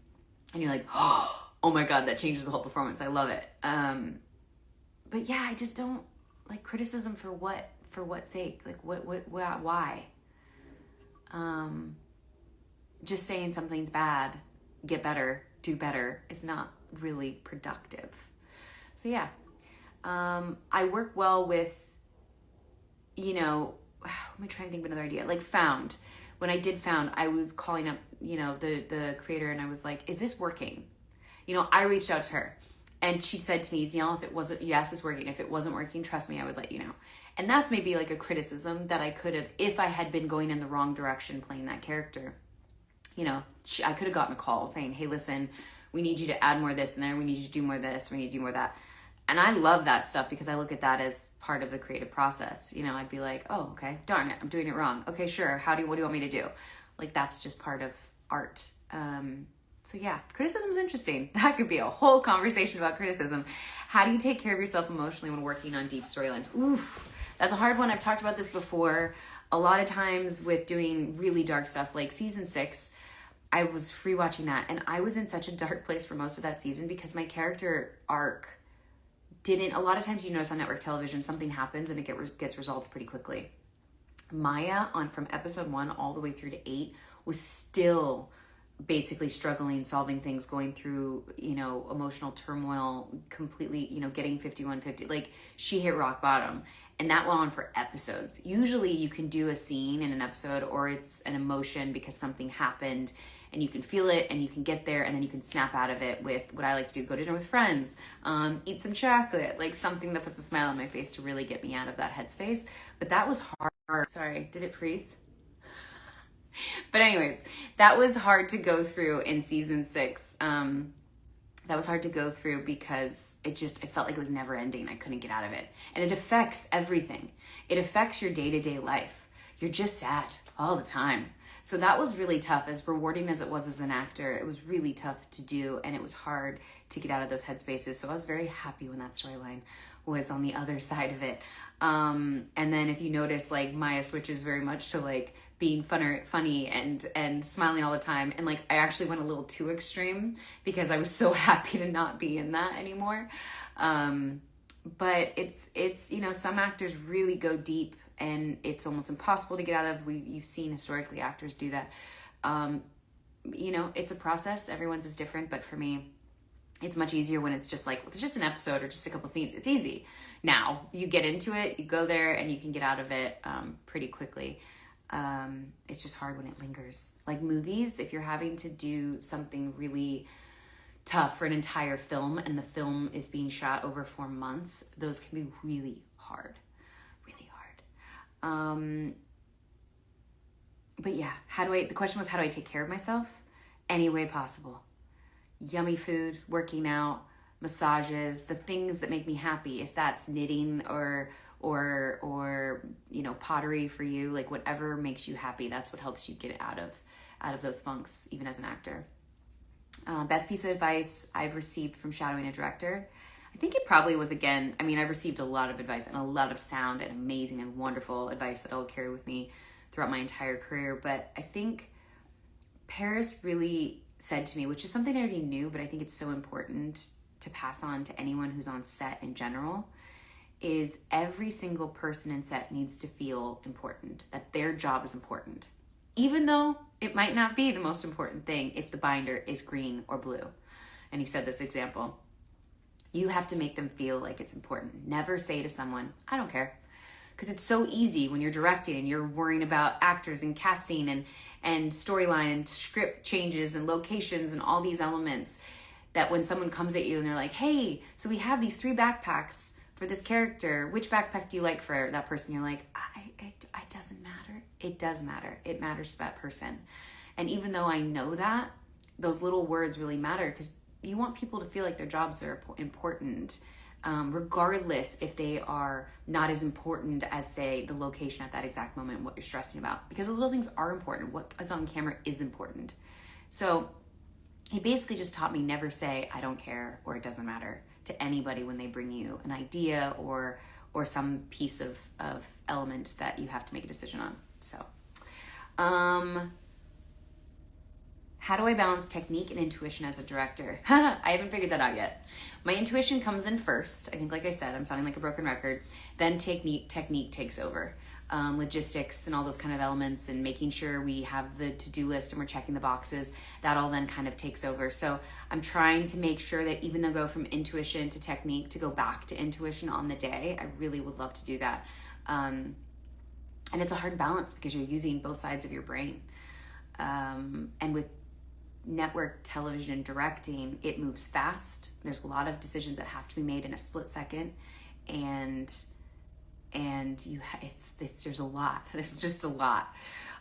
and you're like, oh my God, that changes the whole performance. I love it. But yeah, I just don't like criticism for what sake? Like why? Just saying something's bad, get better, do better is not really productive. So yeah, I work well with, you know, let me try and think of another idea. Like Found. When I did Found, I was calling up, you know, the creator, and I was like, is this working? You know, I reached out to her and she said to me, Danielle, if it wasn't, yes, it's working. If it wasn't working, trust me, I would let you know. And that's maybe like a criticism that I could have, if I had been going in the wrong direction playing that character, you know, I could have gotten a call saying, hey, listen, we need you to add more of this in there. We need you to do more of this. We need to do more of that. And I love that stuff because I look at that as part of the creative process. You know, I'd be like, oh, okay, darn it, I'm doing it wrong. Okay, sure. What do you want me to do? Like, that's just part of art. So yeah, criticism is interesting. That could be a whole conversation about criticism. How do you take care of yourself emotionally when working on deep storylines? Oof, that's a hard one. I've talked about this before. A lot of times with doing really dark stuff, like season 6, I was rewatching that and I was in such a dark place for most of that season because my character arc a lot of times you notice on network television, something happens and it gets resolved pretty quickly. Maya, from episode 1 all the way through to 8, was still basically struggling, solving things, going through, you know, emotional turmoil, completely, you know, getting 5150. Like, she hit rock bottom. And that went on for episodes. Usually you can do a scene in an episode, or it's an emotion because something happened and you can feel it and you can get there and then you can snap out of it with what I like to do, go to dinner with friends, eat some chocolate, like something that puts a smile on my face to really get me out of that headspace. But that was hard. Sorry, did it freeze? But anyways, that was hard to go through in season 6. That was hard to go through because it felt like it was never ending. I couldn't get out of it. And it affects everything. It affects your day-to-day life. You're just sad all the time. So that was really tough. As rewarding as it was as an actor, it was really tough to do, and it was hard to get out of those headspaces. So I was very happy when that storyline was on the other side of it. And then if you notice, like, Maya switches very much to like being funny and smiling all the time. And like, I actually went a little too extreme because I was so happy to not be in that anymore. But it's, you know, some actors really go deep and it's almost impossible to get out of. You've seen historically actors do that. You know, it's a process. Everyone's is different, but for me, it's much easier when it's just like, it's just an episode or just a couple scenes. It's easy. Now you get into it, you go there and you can get out of it pretty quickly. It's just hard when it lingers. Like movies, if you're having to do something really tough for an entire film and the film is being shot over 4 months, those can be really hard. But yeah, the question was, how do I take care of myself? Any way possible. Yummy food, working out, massages, the things that make me happy. If that's knitting or you know, pottery for you, like whatever makes you happy, that's what helps you get out of those funks, even as an actor. Best piece of advice I've received from shadowing a director. I think it probably was, again, I mean, I've received a lot of advice and a lot of sound and amazing and wonderful advice that I'll carry with me throughout my entire career. But I think Paris really said to me, which is something I already knew, but I think it's so important to pass on to anyone who's on set in general, is every single person in set needs to feel important, that their job is important, even though it might not be the most important thing if the binder is green or blue. And he said this example. You have to make them feel like it's important. Never say to someone, I don't care. Because it's so easy when you're directing and you're worrying about actors and casting and storyline and script changes and locations and all these elements, that when someone comes at you and they're like, hey, so we have these 3 backpacks for this character. Which backpack do you like for that person? You're like, it doesn't matter. It does matter. It matters to that person. And even though I know that, those little words really matter, because you want people to feel like their jobs are important, regardless if they are not as important as, say, the location at that exact moment, what you're stressing about, because those little things are important. What is on camera is important. So he basically just taught me never say, I don't care, or it doesn't matter to anybody when they bring you an idea or some piece of element that you have to make a decision on. So, how do I balance technique and intuition as a director? I haven't figured that out yet. My intuition comes in first. I think, like I said, I'm sounding like a broken record. Then technique takes over. Logistics and all those kind of elements, and making sure we have the to-do list and we're checking the boxes, that all then kind of takes over. So I'm trying to make sure that even though I go from intuition to technique, to go back to intuition on the day. I really would love to do that. And it's a hard balance because you're using both sides of your brain. And with network television directing, it moves fast. There's a lot of decisions that have to be made in a split second, and there's a lot. There's just a lot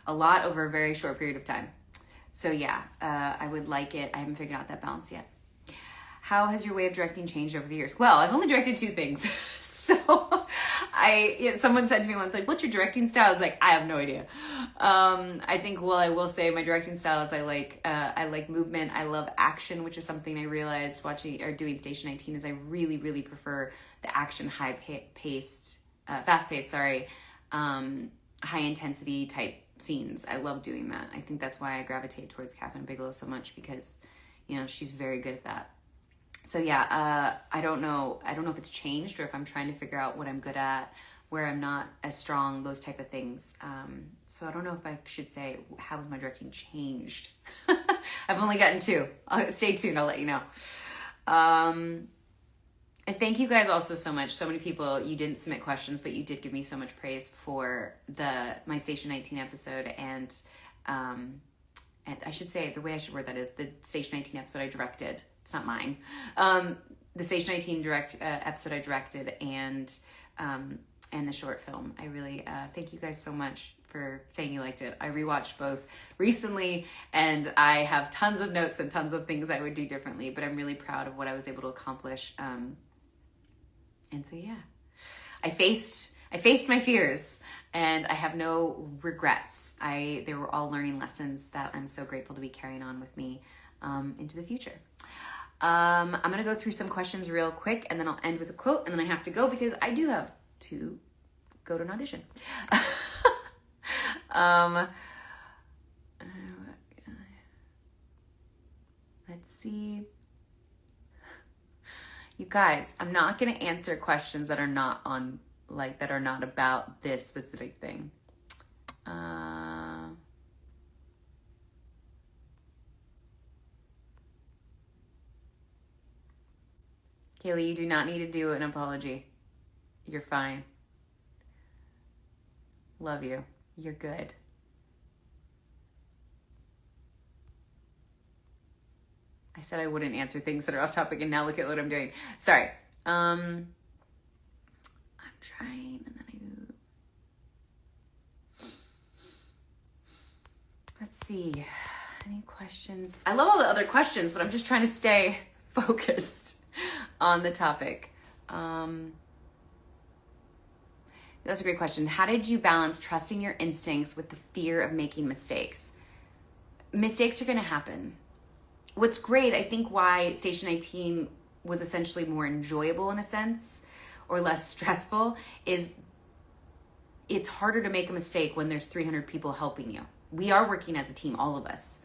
over a very short period of time. So yeah, I would like it. I haven't figured out that balance yet. How has your way of directing changed over the years? Well, I've only directed 2 things. So someone said to me once, like, what's your directing style? I was like, I have no idea. I think, well, I will say my directing style is I like movement. I love action, which is something I realized watching or doing Station 19 is I really, really prefer the action, fast-paced, high intensity type scenes. I love doing that. I think that's why I gravitate towards Catherine Bigelow so much, because, she's very good at that. So yeah, I don't know if it's changed or if I'm trying to figure out what I'm good at, where I'm not as strong, those type of things. So I don't know if I should say, how has my directing changed? I've only gotten 2. Stay tuned, I'll let you know. And thank you guys also so much. So many people, you didn't submit questions, but you did give me so much praise for my Station 19 episode. And I should say, the way I should word that is the Station 19 episode I directed. It's not mine. The Station 19 episode I directed, and the short film. I really thank you guys so much for saying you liked it. I rewatched both recently, and I have tons of notes and tons of things I would do differently, but I'm really proud of what I was able to accomplish. And so yeah, I faced my fears, and I have no regrets. They were all learning lessons that I'm so grateful to be carrying on with me into the future. I'm going to go through some questions real quick, and then I'll end with a quote, and then I have to go because I do have to go to an audition. Let's see. You guys, I'm not going to answer questions that are not about this specific thing. Kaylee, you do not need to do an apology. You're fine. Love you. You're good. I said I wouldn't answer things that are off topic, and now look at what I'm doing. Sorry. I'm trying, and then let's see. Any questions? I love all the other questions, but I'm just trying to stay focused on the topic. That's a great question. How did you balance trusting your instincts with the fear of making mistakes? Mistakes are going to happen. What's great, I think why Station 19 was essentially more enjoyable in a sense, or less stressful, is it's harder to make a mistake when there's 300 people helping you. We are working as a team, all of us.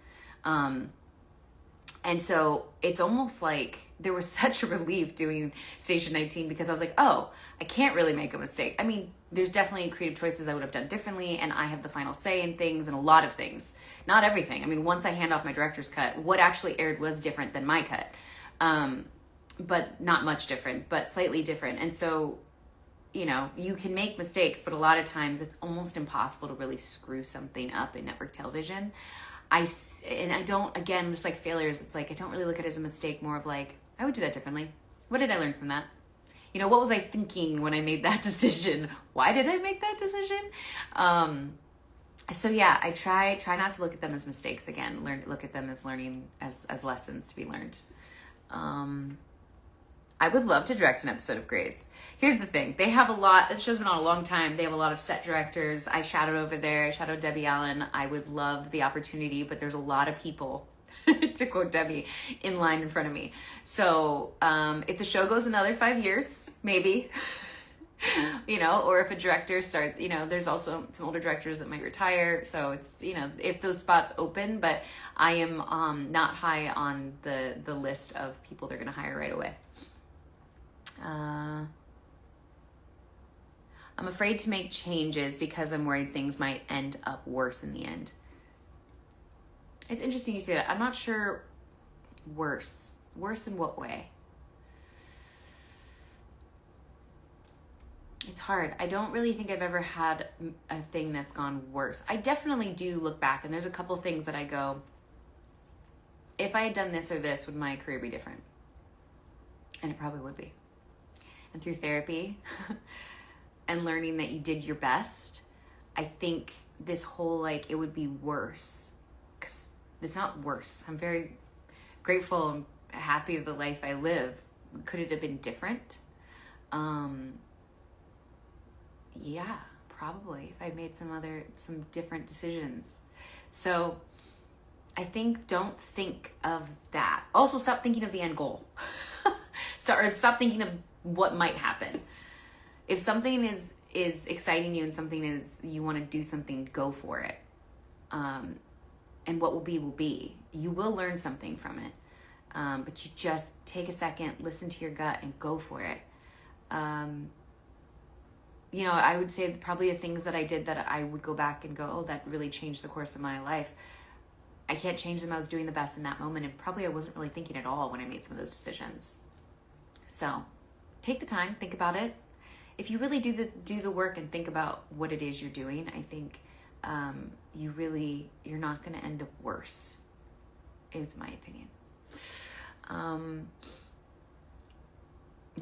And so it's almost like there was such a relief doing Station 19, because I was like, oh, I can't really make a mistake. I mean, there's definitely creative choices I would have done differently, and I have the final say in things, and a lot of things. Not everything. I mean, once I hand off my director's cut, what actually aired was different than my cut. But not much different, but slightly different. And so, you can make mistakes, but a lot of times it's almost impossible to really screw something up in network television. I don't, again, just like failures, it's like I don't really look at it as a mistake, more of like, I would do that differently. What did I learn from that? What was I thinking when I made that decision? Why did I make that decision? So yeah, I try not to look at them as mistakes again. Look at them as learning, as lessons to be learned. I would love to direct an episode of Grey's. Here's the thing. They have a lot, this show's been on a long time. They have a lot of set directors. I shadowed over there. I shadowed Debbie Allen. I would love the opportunity, but there's a lot of people, to quote Debbie, in line in front of me. So if the show goes another 5 years, maybe, or if a director starts, there's also some older directors that might retire. So it's, if those spots open, but I am not high on the list of people they're going to hire right away. I'm afraid to make changes because I'm worried things might end up worse in the end. It's interesting you say that. I'm not sure worse. Worse in what way? It's hard. I don't really think I've ever had a thing that's gone worse. I definitely do look back, and there's a couple things that I go, if I had done this or this, would my career be different? And it probably would be. And through therapy and learning that you did your best, I think this whole, it would be worse. Because it's not worse. I'm very grateful and happy with the life I live. Could it have been different? Yeah, probably. If I made some different decisions. So I think don't think of that. Also, stop thinking of the end goal. Stop thinking of what might happen. If something is exciting you and something is you want to do something, go for it. And what will be will be. You will learn something from it. But you just take a second, listen to your gut, and go for it. I would say probably the things that I did that I would go back and go, oh, that really changed the course of my life. I can't change them. I was doing the best in that moment, and probably I wasn't really thinking at all when I made some of those decisions. So take the time, think about it. If you really do the work and think about what it is you're doing, I think you're not going to end up worse. It's my opinion.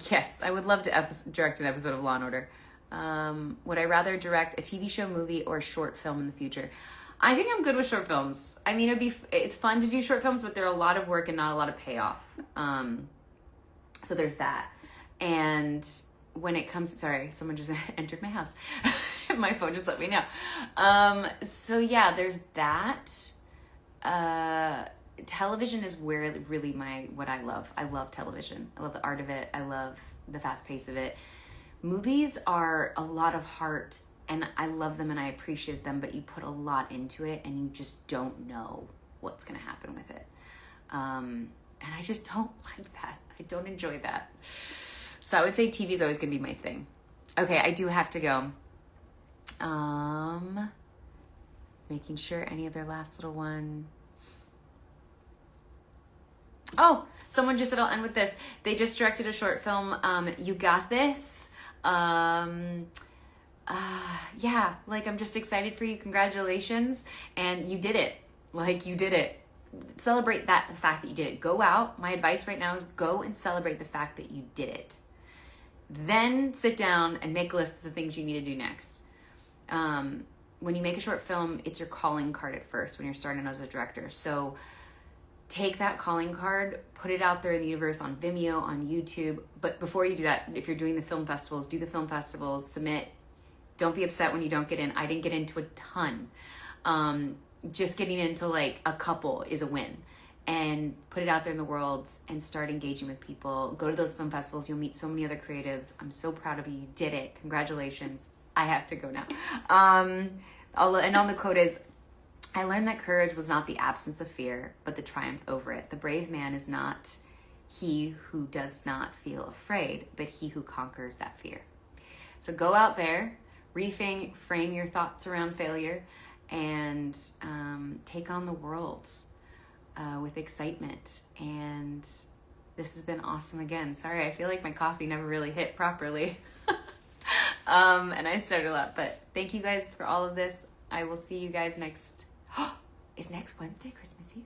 Yes, I would love to direct an episode of Law and Order. Would I rather direct a TV show, movie, or a short film in the future? I think I'm good with short films. I mean, it's fun to do short films, but they're a lot of work and not a lot of payoff. So there's that. And when it comes, sorry, someone just entered my house. My phone just let me know. So yeah, there's that. Television is really what I love. I love television. I love the art of it. I love the fast pace of it. Movies are a lot of heart, and I love them and I appreciate them, but you put a lot into it and you just don't know what's going to happen with it. And I just don't like that. I don't enjoy that. So I would say TV is always going to be my thing. Okay, I do have to go. Making sure any other last little one. Oh, someone just said I'll end with this. They just directed a short film. You got this. Yeah, I'm just excited for you. Congratulations. And you did it. You did it. Celebrate the fact that you did it. Go out. My advice right now is go and celebrate the fact that you did it. Then sit down and make a list of the things you need to do next. When you make a short film, it's your calling card at first when you're starting as a director. So take that calling card, put it out there in the universe on Vimeo, on YouTube. But before you do that, if you're doing the film festivals, do the film festivals, submit. Don't be upset when you don't get in. I didn't get into a ton. Just getting into a couple is a win. And put it out there in the world and start engaging with people. Go to those film festivals. You'll meet so many other creatives. I'm so proud of you. You did it. Congratulations. I have to go now. And on the quote is, I learned that courage was not the absence of fear, but the triumph over it. The brave man is not he who does not feel afraid, but he who conquers that fear. So go out there, frame your thoughts around failure, and take on the world with excitement. And this has been awesome again. Sorry, I feel like my coffee never really hit properly. And I started a lot, but thank you guys for all of this. I will see you guys next. Is next Wednesday Christmas Eve?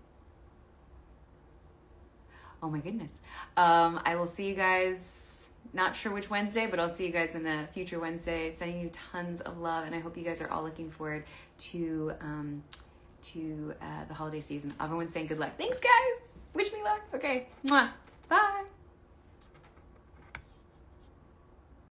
Oh my goodness. I will see you guys, not sure which Wednesday, but I'll see you guys in a future Wednesday. Sending you tons of love, and I hope you guys are all looking forward to the holiday season. Everyone's saying good luck. Thanks, guys. Wish me luck. Okay. Mwah. Bye.